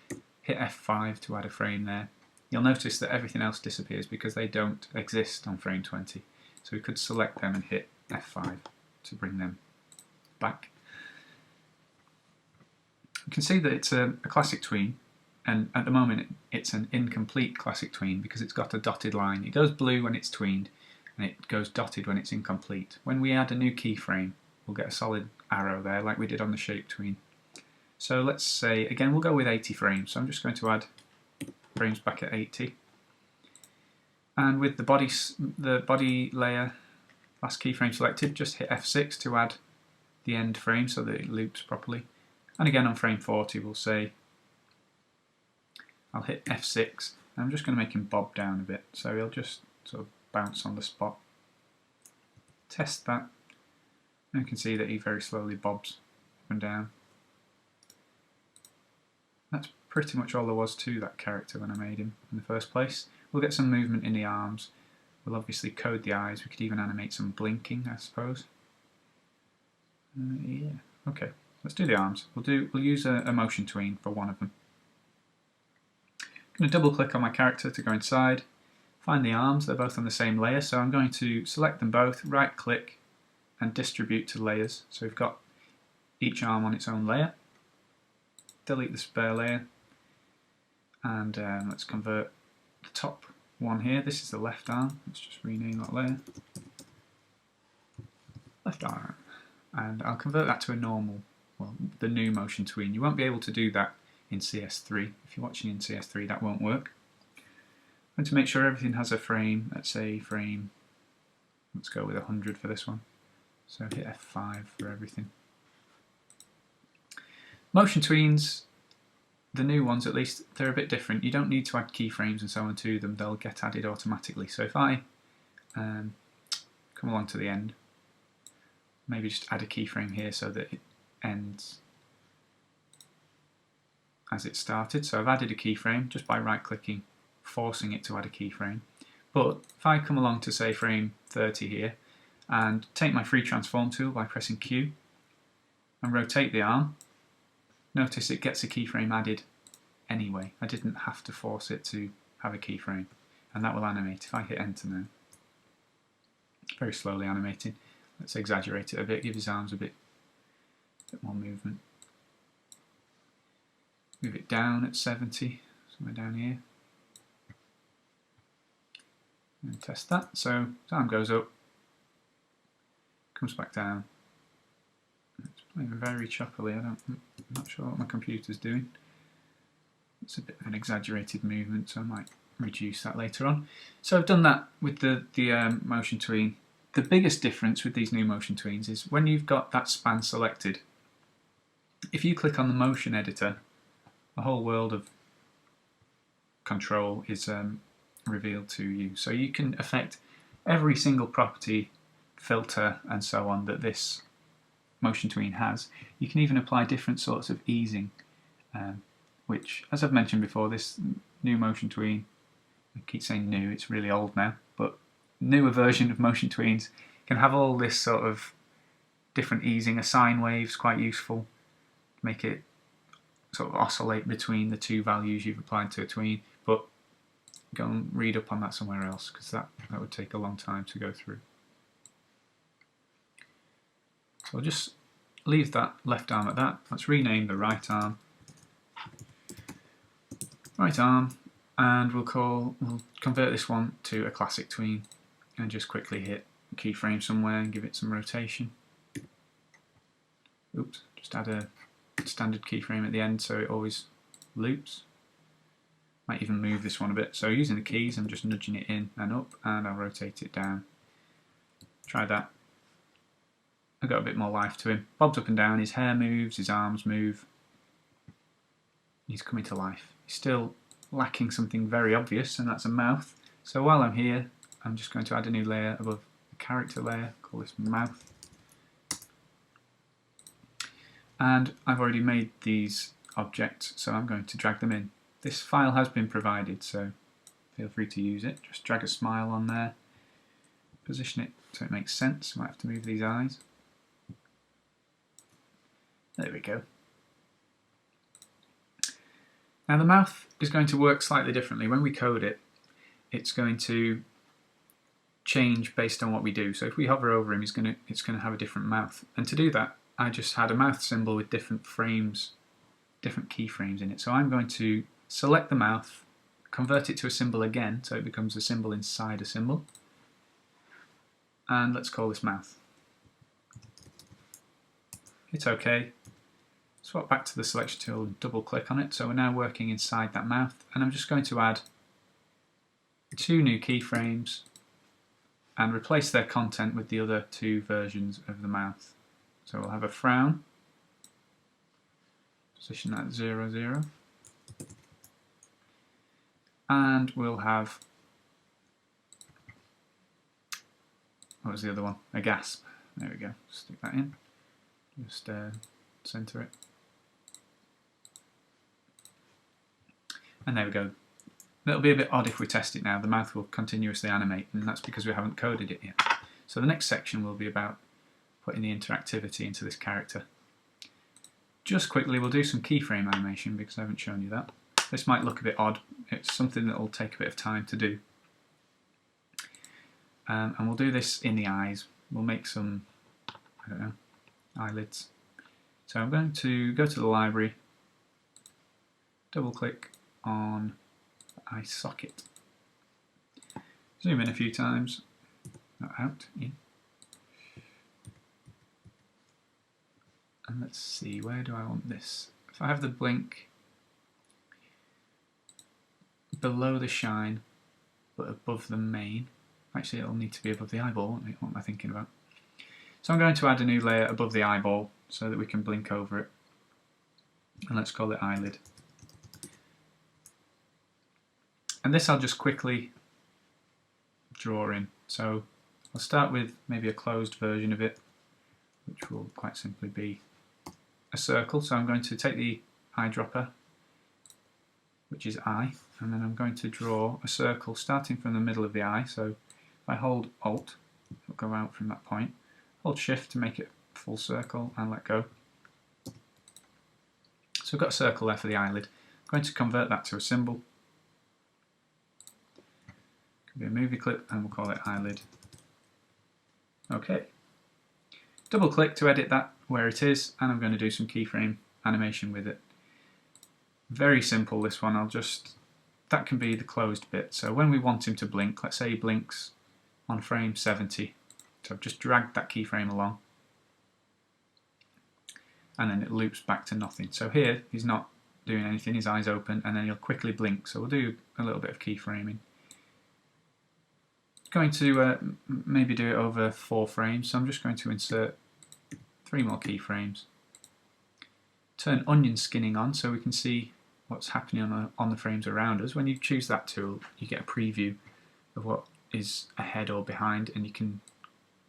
hit F5 to add a frame there. You'll notice that everything else disappears because they don't exist on frame 20. So we could select them and hit F5 to bring them back. You can see that it's a classic tween, and at the moment it's an incomplete classic tween because it's got a dotted line. It goes blue when it's tweened and it goes dotted when it's incomplete. When we add a new keyframe, we'll get a solid arrow there like we did on the shape tween. So let's say, again, we'll go with 80 frames. So I'm just going to add frames back at 80. And with the body layer, last keyframe selected, just hit F6 to add the end frame so that it loops properly. And again on frame 40 we'll say, I'll hit F6, and I'm just going to make him bob down a bit, so he'll just sort of bounce on the spot. Test that, and you can see that he very slowly bobs up and down. That's pretty much all there was to that character when I made him in the first place. We'll get some movement in the arms, we'll obviously code the eyes, we could even animate some blinking I suppose. Yeah, okay, let's do the arms. We'll use a motion tween for one of them. I'm going to double click on my character to go inside, find the arms, they're both on the same layer, so I'm going to select them both, right click and distribute to layers. So we've got each arm on its own layer. Delete the spare layer, and let's convert the top one here. This is the left arm, let's just rename that layer. Left arm. And I'll convert that to a normal, well, the new motion tween. You won't be able to do that in CS3. If you're watching in CS3 that won't work. I'm going to make sure everything has a frame, let's say frame, let's go with 100 for this one. So hit F5 for everything. Motion tweens, the new ones at least, they're a bit different. You don't need to add keyframes and so on to them, they'll get added automatically. So if I come along to the end, maybe just add a keyframe here so that it ends as it started. So I've added a keyframe just by right clicking, forcing it to add a keyframe. But if I come along to say frame 30 here and take my free transform tool by pressing Q and rotate the arm, notice it gets a keyframe added anyway. I didn't have to force it to have a keyframe, and that will animate. If I hit enter now, very slowly animating. Let's exaggerate it a bit, give his arms a bit more movement. Move it down at 70, somewhere down here. And test that. So his arm goes up, comes back down. It's playing very choppily. I'm not sure what my computer's doing. It's a bit of an exaggerated movement, so I might reduce that later on. So I've done that with the motion tween. The biggest difference with these new motion tweens is when you've got that span selected, if you click on the motion editor, a whole world of control is revealed to you. So you can affect every single property, filter and so on that this motion tween has. You can even apply different sorts of easing, which, as I've mentioned before, this new motion tween, I keep saying new, it's really old now, but newer version of motion tweens can have all this sort of different easing. A sine wave's quite useful, make it sort of oscillate between the two values you've applied to a tween, but go and read up on that somewhere else because that would take a long time to go through. So I'll just leave that left arm at that. Let's rename the right arm, and we'll convert this one to a classic tween and just quickly hit a keyframe somewhere and give it some rotation. Oops, just add a standard keyframe at the end so it always loops. Might even move this one a bit. So using the keys, I'm just nudging it in and up, and I'll rotate it down. Try that. I've got a bit more life to him. Bobs up and down, his hair moves, his arms move. He's coming to life. He's still lacking something very obvious, and that's a mouth. So while I'm here, I'm just going to add a new layer above the character layer, call this mouth. And I've already made these objects, so I'm going to drag them in. This file has been provided, so feel free to use it. Just drag a smile on there, position it so it makes sense. Might have to move these eyes. There we go. Now the mouth is going to work slightly differently. When we code it, it's going to change based on what we do. So if we hover over him, it's going to have a different mouth. And to do that, I just had a mouth symbol with different frames, different keyframes in it. So I'm going to select the mouth, convert it to a symbol again, so it becomes a symbol inside a symbol. And let's call this mouth. Hit OK. Swap back to the selection tool and double click on it. So we're now working inside that mouth, and I'm just going to add 2 new keyframes and replace their content with the other 2 versions of the mouth. So we'll have a frown, position that 0, 0, and we'll have, what was the other one? A gasp. There we go. Stick that in. Just center it. And there we go. It'll be a bit odd if we test it now. The mouth will continuously animate, and that's because we haven't coded it yet. So the next section will be about putting the interactivity into this character. Just quickly, we'll do some keyframe animation because I haven't shown you that. This might look a bit odd. It's something that will take a bit of time to do. And we'll do this in the eyes. We'll make some, I don't know, eyelids. So I'm going to go to the library, double click on the eye socket, zoom in a few times, not out, in. And let's see, where do I want this? If I have the blink below the shine but above the main, actually it'll need to be above the eyeball, what am I thinking about? So I'm going to add a new layer above the eyeball so that we can blink over it, and let's call it eyelid. And this I'll just quickly draw in. So I'll start with maybe a closed version of it, which will quite simply be a circle. So I'm going to take the eyedropper, which is eye, and then I'm going to draw a circle starting from the middle of the eye. So if I hold Alt, it'll go out from that point. Hold Shift to make it full circle and let go. So we've got a circle there for the eyelid. I'm going to convert that to a symbol. Could be a movie clip, and we'll call it eyelid. Okay. Double click to edit that where it is, and I'm going to do some keyframe animation with it. Very simple, this one. That can be the closed bit. So when we want him to blink, let's say he blinks on frame 70. So I've just dragged that keyframe along, and then it loops back to nothing. So here he's not doing anything, his eyes open, and then he'll quickly blink. So we'll do a little bit of keyframing. Going to maybe do it over 4 frames, so I'm just going to insert 3 more keyframes. Turn onion skinning on so we can see what's happening on the frames around us. When you choose that tool, you get a preview of what is ahead or behind, and you can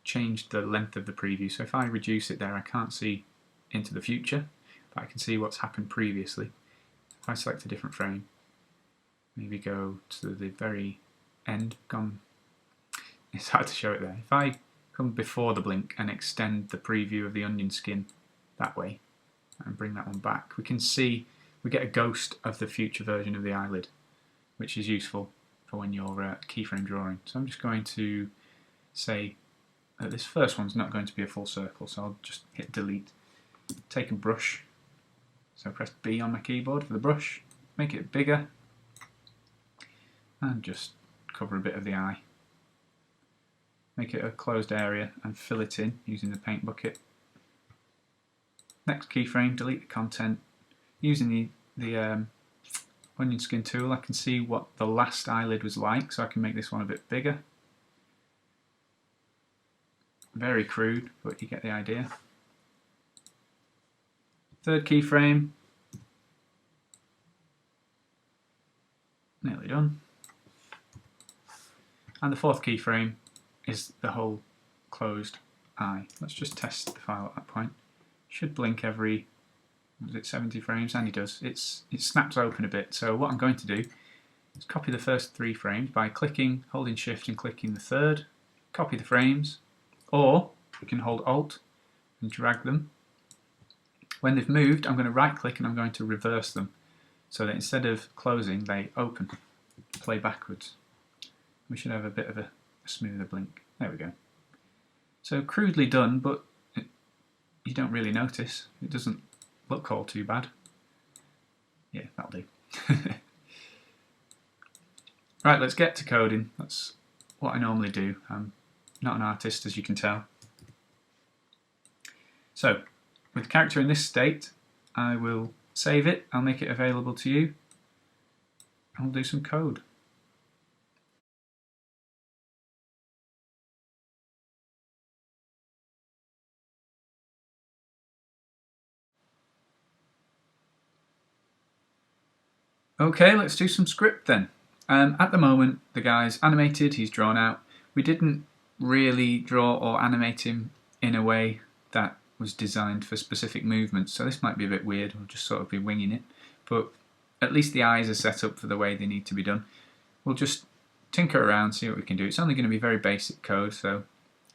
change the length of the preview. So if I reduce it there, I can't see into the future, but I can see what's happened previously. If I select a different frame, maybe go to the very end, it's hard to show it there. If I come before the blink and extend the preview of the onion skin that way and bring that one back, we can see we get a ghost of the future version of the eyelid, which is useful for when you're keyframe drawing. So I'm just going to say that this first one's not going to be a full circle, so I'll just hit delete. Take a brush, so press B on my keyboard for the brush, make it bigger, and just cover a bit of the eye. Make it a closed area and fill it in using the paint bucket. Next keyframe, delete the content. Using the onion skin tool, I can see what the last eyelid was like, so I can make this one a bit bigger. Very crude, but you get the idea. Third keyframe, nearly done. And the fourth keyframe is the whole closed eye. Let's just test the file at that point. Should blink every, was it 70 frames? And it does. It snaps open a bit. So what I'm going to do is copy the first 3 frames by clicking, holding Shift and clicking the third. Copy the frames, or we can hold Alt and drag them. When they've moved, I'm going to right click and I'm going to reverse them so that instead of closing, they open, play backwards. We should have a bit of a smoother blink. There we go. So crudely done, but you don't really notice. It doesn't look all too bad. Yeah, that'll do. Right, let's get to coding. That's what I normally do. I'm not an artist, as you can tell. So, with the character in this state, I will save it, I'll make it available to you, and we'll do some code. Okay, let's do some script then. At the moment, the guy's animated, he's drawn out. We didn't really draw or animate him in a way that was designed for specific movements, so this might be a bit weird, we'll just sort of be winging it, but at least the eyes are set up for the way they need to be done. We'll just tinker around, see what we can do. It's only going to be very basic code, so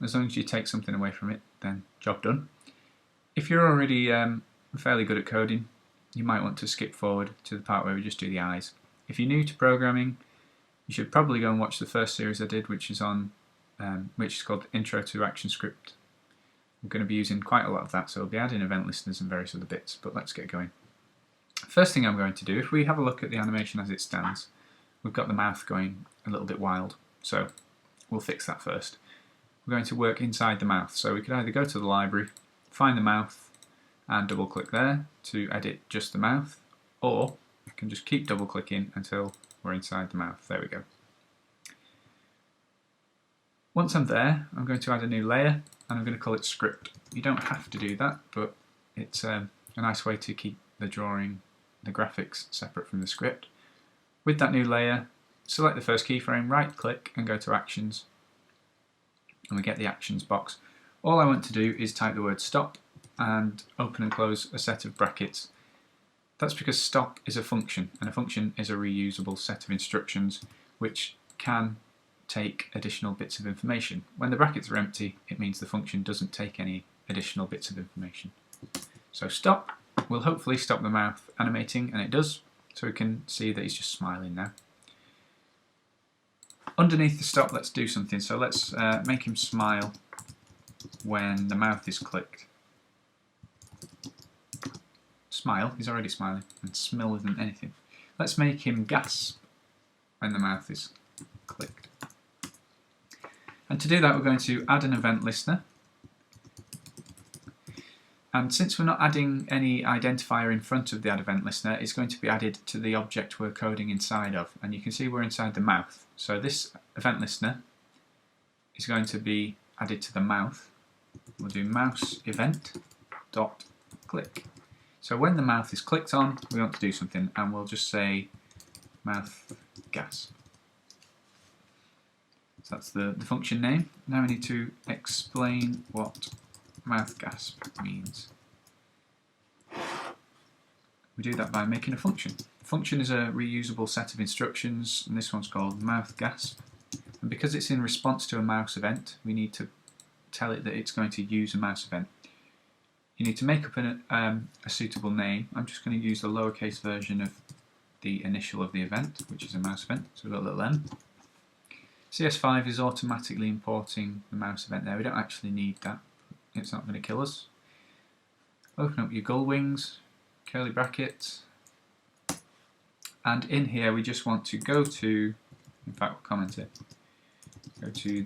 as long as you take something away from it, then job done. If you're already fairly good at coding, you might want to skip forward to the part where we just do the eyes. If you're new to programming, you should probably go and watch the first series I did, which is called Intro to ActionScript. I'm going to be using quite a lot of that, so I'll be adding event listeners and various other bits, but let's get going. First thing I'm going to do, if we have a look at the animation as it stands, we've got the mouth going a little bit wild, so we'll fix that first. We're going to work inside the mouth, so we could either go to the library, find the mouth, and double click there to edit just the mouth, or we can just keep double clicking until we're inside the mouth. There we go. Once I'm there, I'm going to add a new layer and I'm going to call it script. You don't have to do that, but it's a nice way to keep the drawing, the graphics separate from the script. With that new layer, select the first keyframe, right click and go to actions, and we get the actions box. All I want to do is type the word stop and open and close a set of brackets. That's because stop is a function, and a function is a reusable set of instructions which can take additional bits of information. When the brackets are empty, it means the function doesn't take any additional bits of information. So stop will hopefully stop the mouth animating, and it does, so we can see that he's just smiling now. Underneath the stop, let's do something. So let's make him smile when the mouth is clicked. Smile, he's already smiling, and smell isn't anything. Let's make him gasp when the mouth is clicked. And to do that, we're going to add an event listener. And since we're not adding any identifier in front of the add event listener, it's going to be added to the object we're coding inside of. And you can see we're inside the mouth. So this event listener is going to be added to the mouth. We'll do mouse event dot click. So when the mouth is clicked on, we want to do something, and we'll just say mouth gasp. So that's the function name. Now we need to explain what mouth gasp means. We do that by making a function. Function is a reusable set of instructions, and this one's called mouth gasp. And because it's in response to a mouse event, we need to tell it that it's going to use a mouse event. You need to make up a suitable name. I'm just going to use the lowercase version of the initial of the event, which is a mouse event, so we've got a little m. CS5 is automatically importing the mouse event there. We don't actually need that. It's not going to kill us. Open up your gull wings, curly brackets, and in here we just want to go to, in fact we'll comment it, go to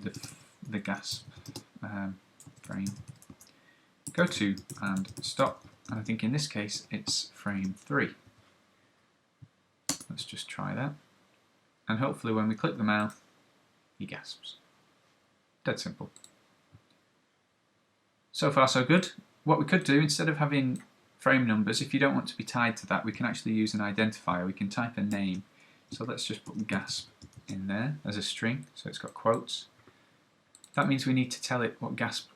the gasp frame, go to and stop, and I think in this case it's frame 3. Let's just try that, and hopefully when we click the mouth he gasps. Dead simple. So far so good. What we could do, instead of having frame numbers, if you don't want to be tied to that, we can actually use an identifier. We can type a name. So let's just put gasp in there as a string, so it's got quotes. That means we need to tell it what gasp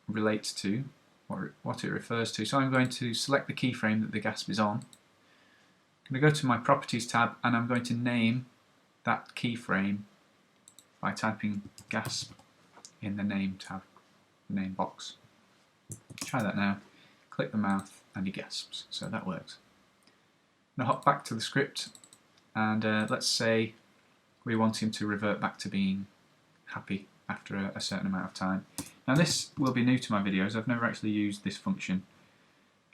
relates to, what it refers to. So I'm going to select the keyframe that the gasp is on. I'm going to go to my Properties tab, and I'm going to name that keyframe by typing gasp in the name tab, the name box. Try that now. Click the mouth and he gasps, so that works. Now hop back to the script, and let's say we want him to revert back to being happy after a certain amount of time. Now this will be new to my videos. I've never actually used this function.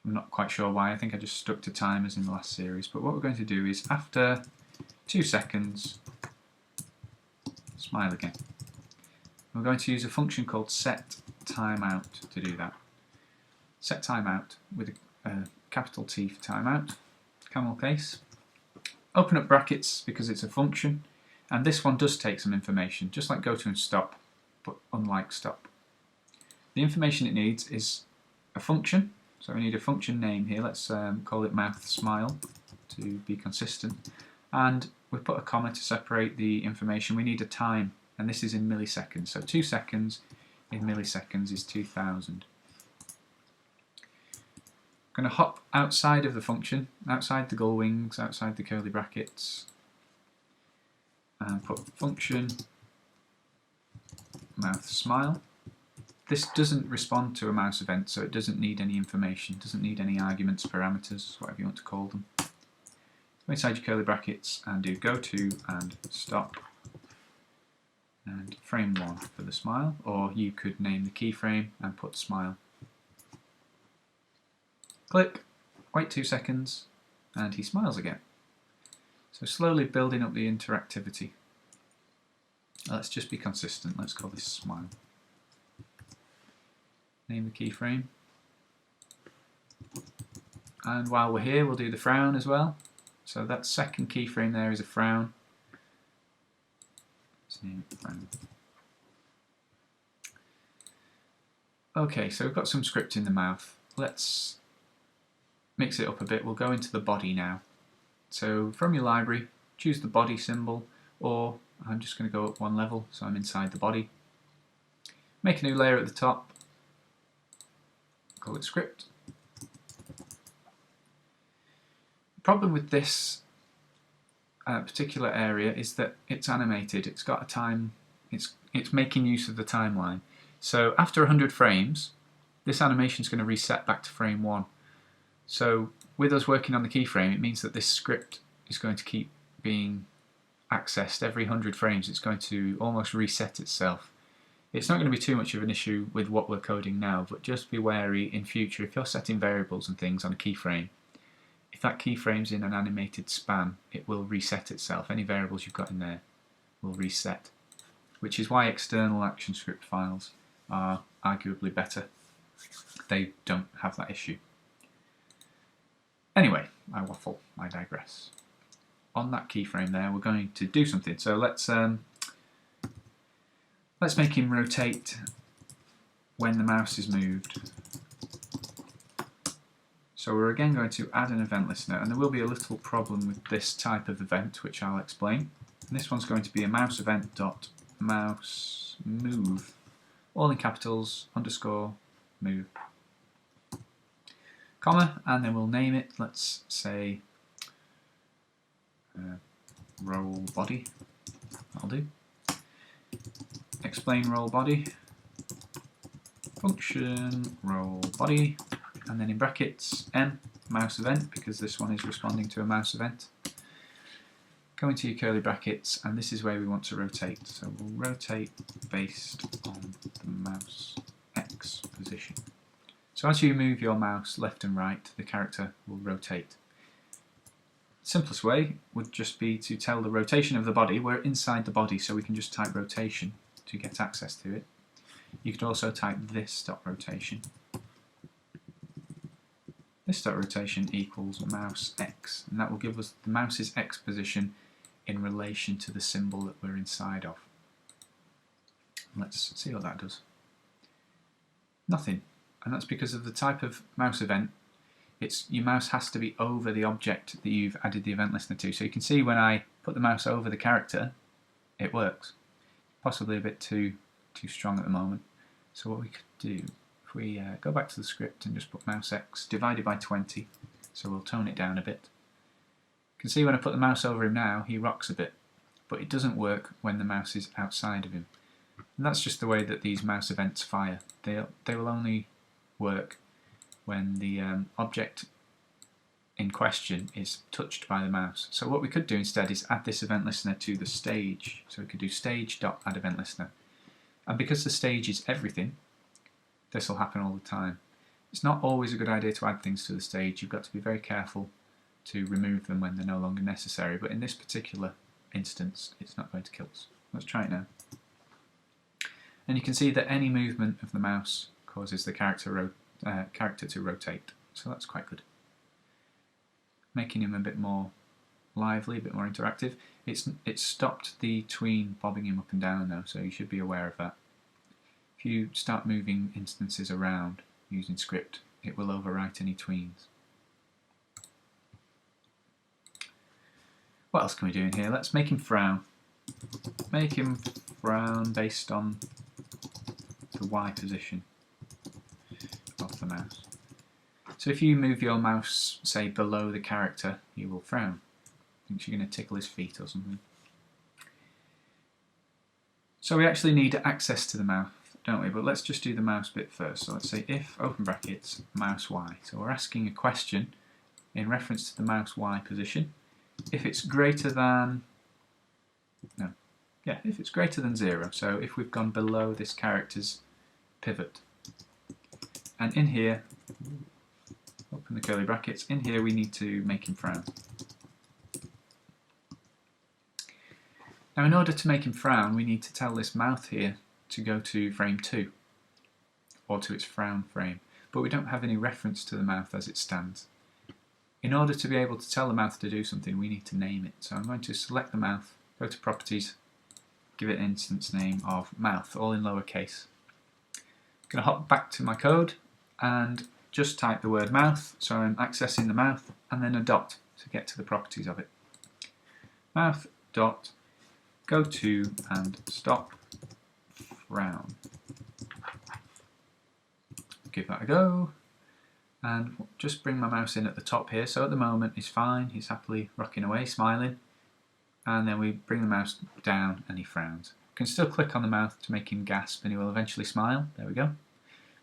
I'm not quite sure why. I think I just stuck to timers in the last series. But what we're going to do is, after 2 seconds, smile again. We're going to use a function called setTimeout to do that. SetTimeout with a capital T for timeout, camel case. Open up brackets because it's a function, and this one does take some information, just like goTo and stop, but unlike stop. The information it needs is a function, so we need a function name here. Let's call it mouth smile to be consistent, and we put a comma to separate the information. We need a time, and this is in milliseconds, so 2 seconds in milliseconds is 2000. I'm going to hop outside of the function, outside the gull wings, outside the curly brackets, and put function mouth smile. This doesn't respond to a mouse event, so it doesn't need any information, doesn't need any arguments, parameters, whatever you want to call them. Go inside your curly brackets and do goTo and stop, and frame 1 for the smile, or you could name the keyframe and put smile. Click, wait 2 seconds, and he smiles again. So slowly building up the interactivity. Let's just be consistent, let's call this smile. Name the keyframe. And while we're here, we'll do the frown as well. So that second keyframe there is a frown. Let's name it frown. Okay, so we've got some script in the mouth. Let's mix it up a bit. We'll go into the body now. So from your library, choose the body symbol, or I'm just going to go up 1 level, so I'm inside the body. Make a new layer at the top, call it script. The problem with this particular area is that it's animated. It's got a time, it's making use of the timeline. So after 100 frames, this animation is going to reset back to frame 1. So with us working on the keyframe, it means that this script is going to keep being accessed every 100 frames. It's going to almost reset itself. It's not going to be too much of an issue with what we're coding now, but just be wary in future if you're setting variables and things on a keyframe. If that keyframe's in an animated span, it will reset itself. Any variables you've got in there will reset, which is why external ActionScript files are arguably better. They don't have that issue. Anyway, I waffle, I digress. On that keyframe there, we're going to do something. So let's make him rotate when the mouse is moved. So we're again going to add an event listener, and there will be a little problem with this type of event, which I'll explain. And this one's going to be a mouse event dot mouse move, all in capitals, underscore move, comma, and then we'll name it. Let's say roll body. That'll do. Explain roll body, function roll body, and then in brackets m mouse event, because this one is responding to a mouse event. Go into your curly brackets, and this is where we want to rotate. So we'll rotate based on the mouse X position. So as you move your mouse left and right, the character will rotate. Simplest way would just be to tell the rotation of the body. We're inside the body, so we can just type rotation to get access to it. You could also type this dot rotation. This dot rotation equals mouse X, and that will give us the mouse's X position in relation to the symbol that we're inside of. Let's see what that does. Nothing. and that's because of the type of mouse event. Your mouse has to be over the object that you've added the event listener to. So you can see when I put the mouse over the character, it works. Possibly a bit too strong at the moment. So what we could do, if we go back to the script and just put mouse X divided by 20, so we'll tone it down a bit. You can see when I put the mouse over him now, he rocks a bit, but it doesn't work when the mouse is outside of him. And that's just the way that these mouse events fire. They will only work when the object in question is touched by the mouse. So what we could do instead is add this event listener to the stage. So we could do stage.addEventListener. And because the stage is everything, this will happen all the time. It's not always a good idea to add things to the stage. You've got to be very careful to remove them when they're no longer necessary. But in this particular instance, it's not going to kill us. Let's try it now. And you can see that any movement of the mouse causes the character to rotate. So that's quite good. Making him a bit more lively, a bit more interactive. It's stopped the tween bobbing him up and down though, so you should be aware of that. If you start moving instances around using script, it will overwrite any tweens. What else can we do in here? Let's make him frown. Make him frown based on the Y position of the mouse. So if you move your mouse, say, below the character, he will frown. Thinks you're going to tickle his feet or something. So we actually need access to the mouth, don't we? But let's just do the mouse bit first. So let's say if, open brackets, mouse Y. So we're asking a question in reference to the mouse Y position. If it's greater than, if it's greater than 0, so if we've gone below this character's pivot. And in here, open the curly brackets, in here we need to make him frown. Now in order to make him frown, we need to tell this mouth here to go to frame 2, or to its frown frame, but we don't have any reference to the mouth as it stands. In order to be able to tell the mouth to do something, we need to name it. So I'm going to select the mouth, go to Properties, give it an instance name of mouth, all in lowercase. I'm going to hop back to my code and just type the word mouth, so I'm accessing the mouth, and then a dot to get to the properties of it. Mouth dot go to and stop frown. Give that a go, and just bring my mouse in at the top here. So at the moment he's fine, he's happily rocking away, smiling, and then we bring the mouse down and he frowns. You can still click on the mouth to make him gasp and he will eventually smile. There we go.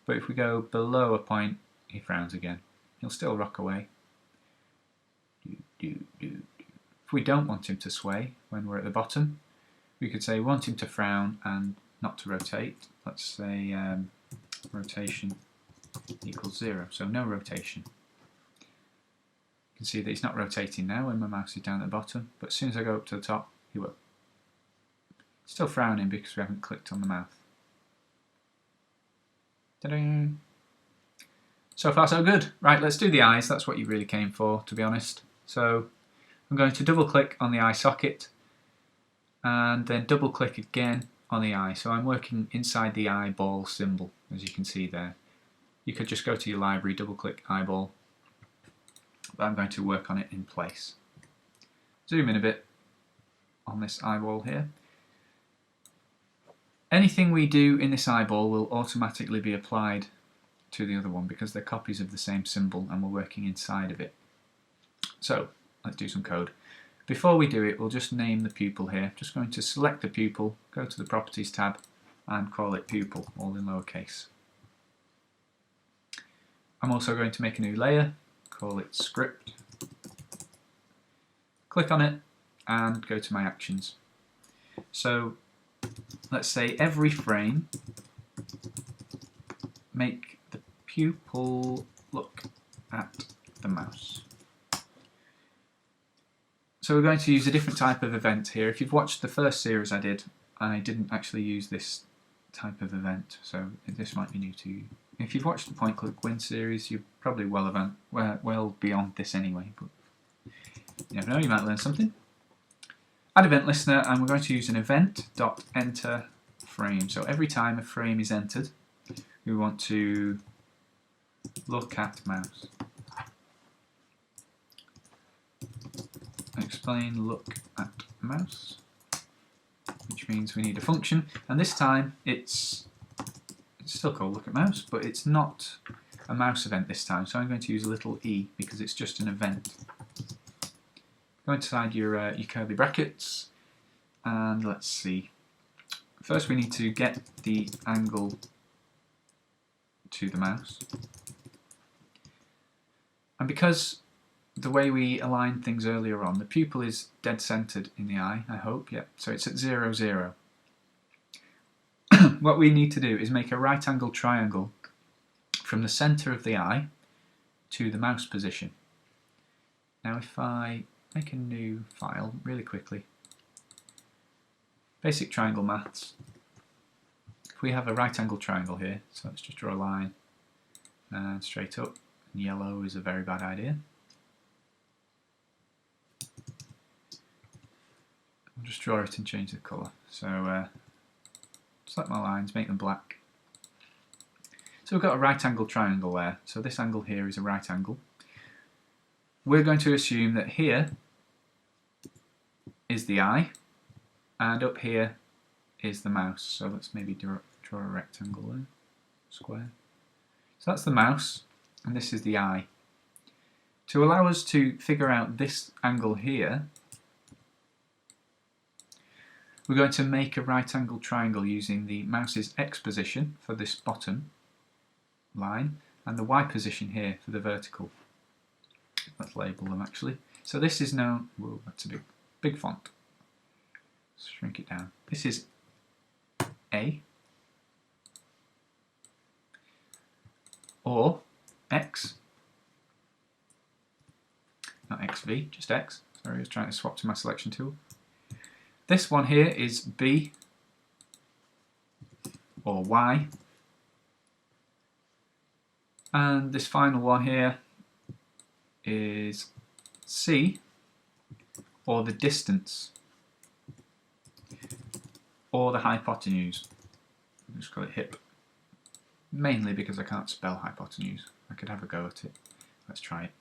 But if we go below a point, he frowns again. He'll still rock away. If we don't want him to sway when we're at the bottom, we could say we want him to frown and not to rotate. Let's say rotation equals 0, so no rotation. You can see that he's not rotating now when my mouse is down at the bottom, but as soon as I go up to the top, he will. Still frowning because we haven't clicked on the mouth. Ta-da! So far so good. Right, let's do the eyes. That's what you really came for, to be honest. So I'm going to double click on the eye socket and then double click again on the eye. So I'm working inside the eyeball symbol, as you can see there. You could just go to your library, double click eyeball, but I'm going to work on it in place. Zoom in a bit on this eyeball here. Anything we do in this eyeball will automatically be applied to the other one because they're copies of the same symbol and we're working inside of it. So let's do some code. Before we do it, we'll just name the pupil here. Just going to select the pupil, go to the Properties tab and call it pupil, all in lowercase. I'm also going to make a new layer, call it script. Click on it and go to my actions. So let's say every frame, make the pupil look at the mouse. So we're going to use a different type of event here. If you've watched the first series I didn't actually use this type of event, so this might be new to you. If you've watched the Point Click Win series, you're probably well beyond this anyway, but you never know, you might learn something. Add event listener, and we're going to use an event.enter frame. So every time a frame is entered, we want to look at mouse. Explain look at mouse, which means we need a function, and this time it's still called look at mouse, but it's not a mouse event this time, so I'm going to use a little e because it's just an event. Go inside your curly brackets, and let's see. First we need to get the angle to the mouse, and because the way we aligned things earlier on, the pupil is dead centered in the eye, I hope, yeah, so it's at 0, 0. What we need to do is make a right angled triangle from the center of the eye to the mouse position. Now if I make a new file really quickly, basic triangle maths, if we have a right angled triangle here, so let's just draw a line and straight up, and yellow is a very bad idea. I'll just draw it and change the colour. So select my lines, make them black. So we've got a right angled triangle there, so this angle here is a right angle. We're going to assume that here is the eye, and up here is the mouse. So let's maybe draw a rectangle there, square. So that's the mouse, and this is the eye. To allow us to figure out this angle here, we're going to make a right angled triangle using the mouse's X position for this bottom line and the Y position here for the vertical. Let's label them actually. So this is known, whoa, that's a big font. Let's shrink it down. This is A, or X, not XV, just X. Sorry, I was trying to swap to my selection tool. This one here is B, or Y, and this final one here is C, or the distance, or the hypotenuse. I'll just call it hip, mainly because I can't spell hypotenuse. I could have a go at it. Let's try it.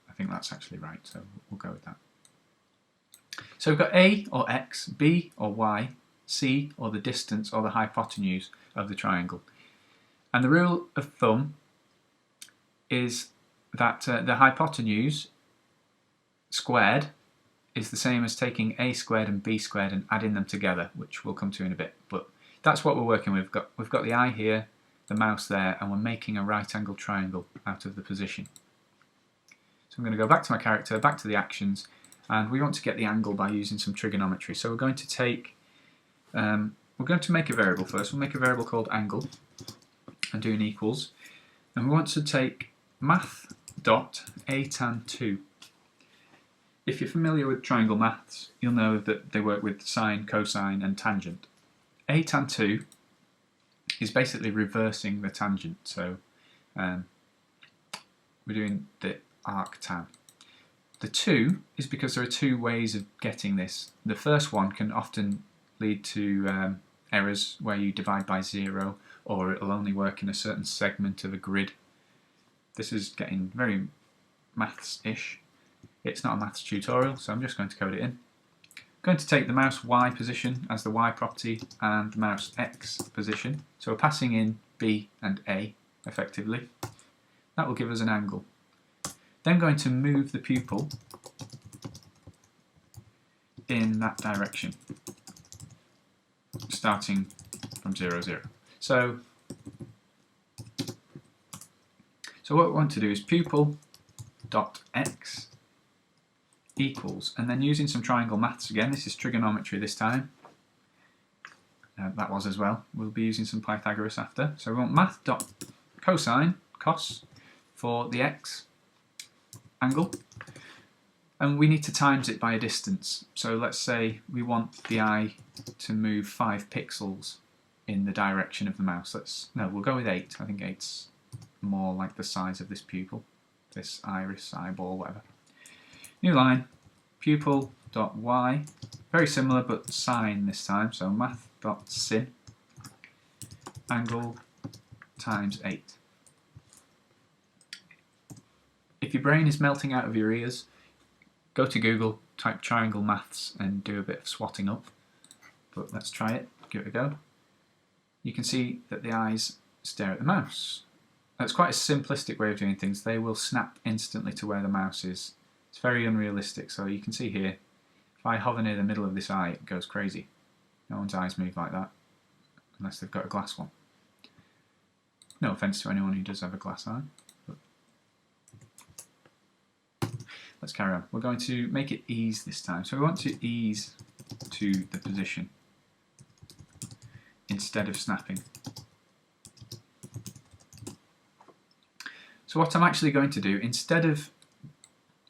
I think that's actually right, so we'll go with that. So we've got A or X, B or Y, C or the distance or the hypotenuse of the triangle. And the rule of thumb is that the hypotenuse squared is the same as taking A squared and B squared and adding them together, which we'll come to in a bit. But that's what we're working with. We've got the eye here, the mouse there, and we're making a right angled triangle out of the position. So I'm going to go back to my character, back to the actions, and we want to get the angle by using some trigonometry. So we're going to take, we're going to make a variable first. We'll make a variable called angle and do an equals. And we want to take math.atan2. If you're familiar with triangle maths, you'll know that they work with sine, cosine and tangent. Atan2 is basically reversing the tangent. So we're doing the arctan. The 2 is because there are two ways of getting this. The first one can often lead to errors where you divide by 0, or it'll only work in a certain segment of a grid. This is getting very maths-ish. It's not a maths tutorial, so I'm just going to code it in. I'm going to take the mouse Y position as the Y property and the mouse X position. So we're passing in B and A effectively. That will give us an angle. Then going to move the pupil in that direction, starting from 0, 0. So what we want to do is pupil.x equals, and then using some triangle maths again, this is trigonometry this time, that was as well, we'll be using some Pythagoras after. So we want math.cosine, cos, for the x angle, and we need to times it by a distance. So let's say we want the eye to move 5 pixels in the direction of the mouse. We'll go with 8. I think 8's more like the size of this pupil, this iris, eyeball, whatever. New line, pupil.y, very similar but sine this time, so math.sin, angle times 8. If your brain is melting out of your ears, go to Google, type triangle maths and do a bit of swatting up. But let's try it, give it a go. You can see that the eyes stare at the mouse. That's quite a simplistic way of doing things. They will snap instantly to where the mouse is. It's very unrealistic, so you can see here, if I hover near the middle of this eye, it goes crazy. No one's eyes move like that, unless they've got a glass one. No offence to anyone who does have a glass eye. But let's carry on. We're going to make it ease this time. So we want to ease to the position instead of snapping. So what I'm actually going to do, instead of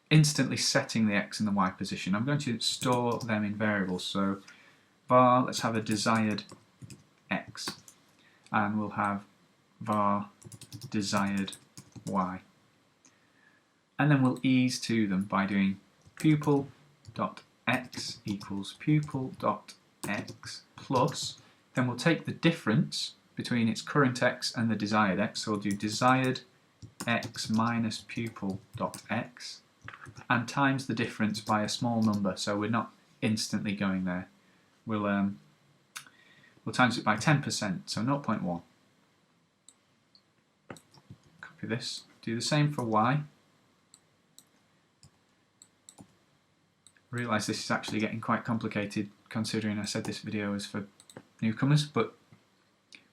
instantly setting the X and the Y position, I'm going to store them in variables. So var, let's have a desired X, and we'll have var desired Y. And then we'll ease to them by doing pupil.x equals pupil.x plus, then we'll take the difference between its current X and the desired X, so we'll do desired X minus pupil.x and times the difference by a small number, so we're not instantly going there. We'll times it by 10%, so 0.1. Copy this, do the same for Y. Realise this is actually getting quite complicated considering I said this video is for newcomers, but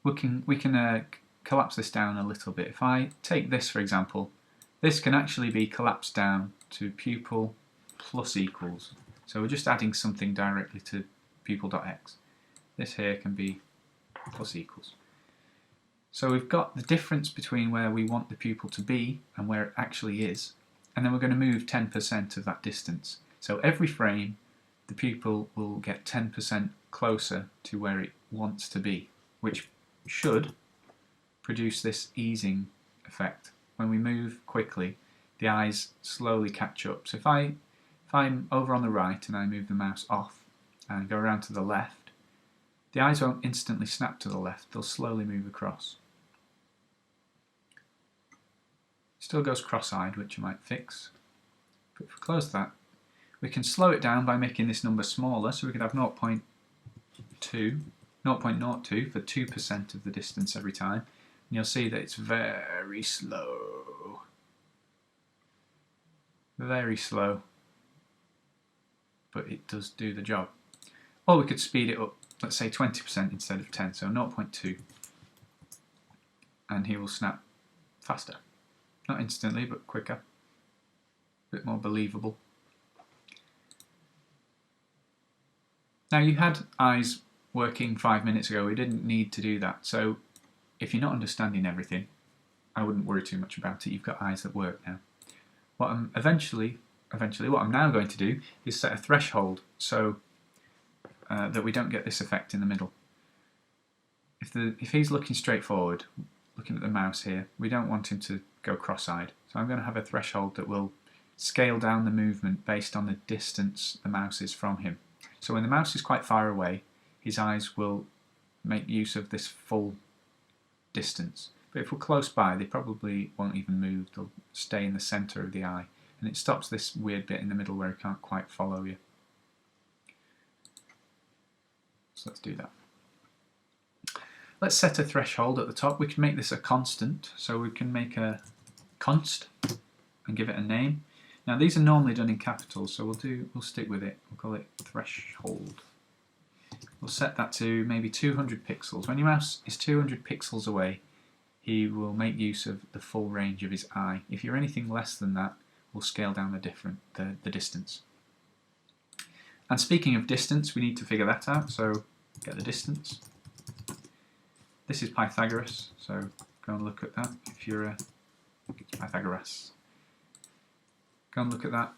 we can collapse this down a little bit. If I take this for example, this can actually be collapsed down to pupil plus equals. So we're just adding something directly to pupil.x. This here can be plus equals. So we've got the difference between where we want the pupil to be and where it actually is, and then we're going to move 10% of that distance. So every frame the pupil will get 10% closer to where it wants to be, which should produce this easing effect. When we move quickly, the eyes slowly catch up. So if I'm over on the right and I move the mouse off and go around to the left, the eyes won't instantly snap to the left, they'll slowly move across. Still goes cross-eyed, which you might fix. But if we close that, we can slow it down by making this number smaller, so we could have 0.02 for 2% of the distance every time. And you'll see that it's very slow. Very slow. But it does do the job. Or we could speed it up, let's say 20% instead of 10, so 0.2. And he will snap faster. Not instantly, but quicker. A bit more believable. Now you had eyes working 5 minutes ago, we didn't need to do that, so if you're not understanding everything, I wouldn't worry too much about it, you've got eyes that work now. What I'm what I'm now going to do is set a threshold so that we don't get this effect in the middle. If he's looking straight forward, looking at the mouse here, we don't want him to go cross-eyed, so I'm going to have a threshold that will scale down the movement based on the distance the mouse is from him. So when the mouse is quite far away, his eyes will make use of this full distance. But if we're close by, they probably won't even move, they'll stay in the centre of the eye. And it stops this weird bit in the middle where he can't quite follow you. So let's do that. Let's set a threshold at the top. We can make this a constant, so we can make a const and give it a name. Now these are normally done in capitals, so we'll stick with it. We'll call it threshold. We'll set that to maybe 200 pixels. When your mouse is 200 pixels away, he will make use of the full range of his eye. If you're anything less than that, we'll scale down the distance. And speaking of distance, we need to figure that out, so get the distance. This is Pythagoras, so go and look at that if you're it's Pythagoras. Go and look at that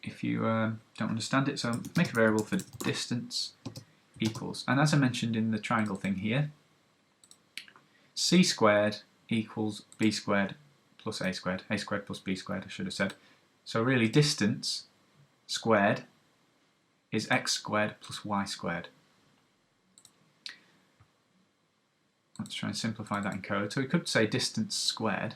if you don't understand it. So make a variable for distance equals, and as I mentioned in the triangle thing here, c squared equals b squared plus a squared plus b squared I should have said. So really distance squared is x squared plus y squared. Let's try and simplify that in code. So we could say distance squared,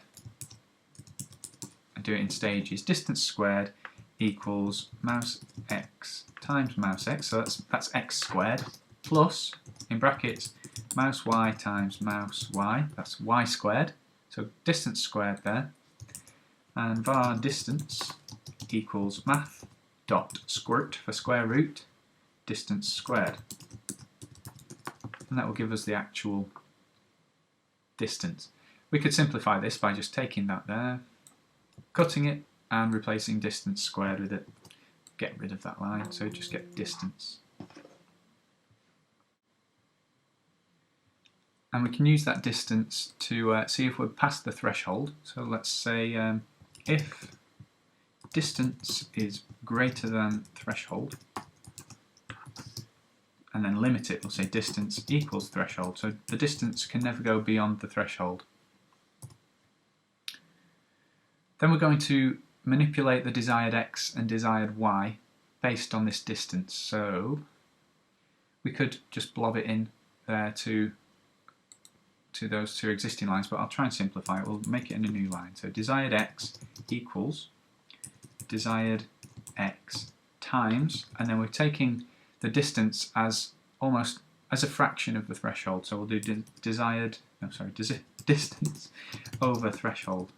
and do it in stages. Distance squared equals mouse x times mouse x, so that's x squared, plus, in brackets, mouse y times mouse y, that's y squared, so distance squared there, and var distance equals math dot squirt for square root distance squared, and that will give us the actual distance. We could simplify this by just taking that there, cutting it, and replacing distance squared with it. Get rid of that line, so just get distance. And we can use that distance to see if we're past the threshold. So let's say if distance is greater than threshold, and then limit it, we'll say distance equals threshold. So the distance can never go beyond the threshold. Then we're going to manipulate the desired x and desired y based on this distance. So we could just blob it in there to those two existing lines, but I'll try and simplify it. We'll make it in a new line. So desired x equals desired x times, and then we're taking the distance as almost as a fraction of the threshold. So we'll do distance over threshold.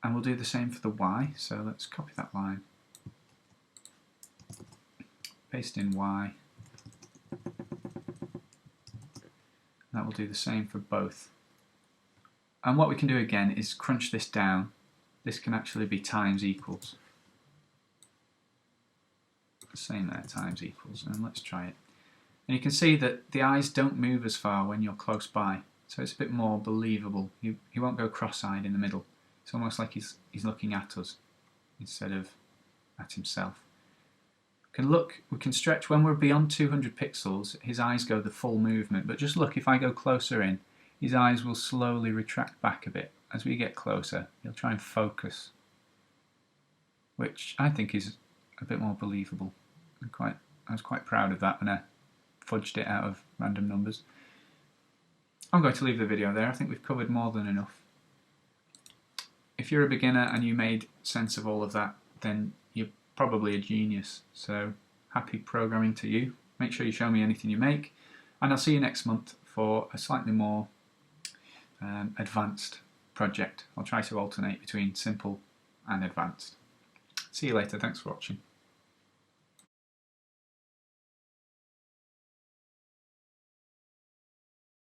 And we'll do the same for the y, so let's copy that line, paste in y, that will do the same for both. And what we can do again is crunch this down. This can actually be times equals. Same there, times equals, and let's try it. And you can see that the eyes don't move as far when you're close by, so it's a bit more believable. He won't go cross-eyed in the middle. It's almost like he's looking at us instead of at himself. We can stretch when we're beyond 200 pixels, his eyes go the full movement, but just look, if I go closer in, his eyes will slowly retract back a bit. As we get closer, he'll try and focus, which I think is a bit more believable. I was quite proud of that when I fudged it out of random numbers. I'm going to leave the video there. I think we've covered more than enough. If you're a beginner and you made sense of all of that, then you're probably a genius. So happy programming to you. Make sure you show me anything you make, and I'll see you next month for a slightly more advanced project. I'll try to alternate between simple and advanced. See you later. Thanks for watching.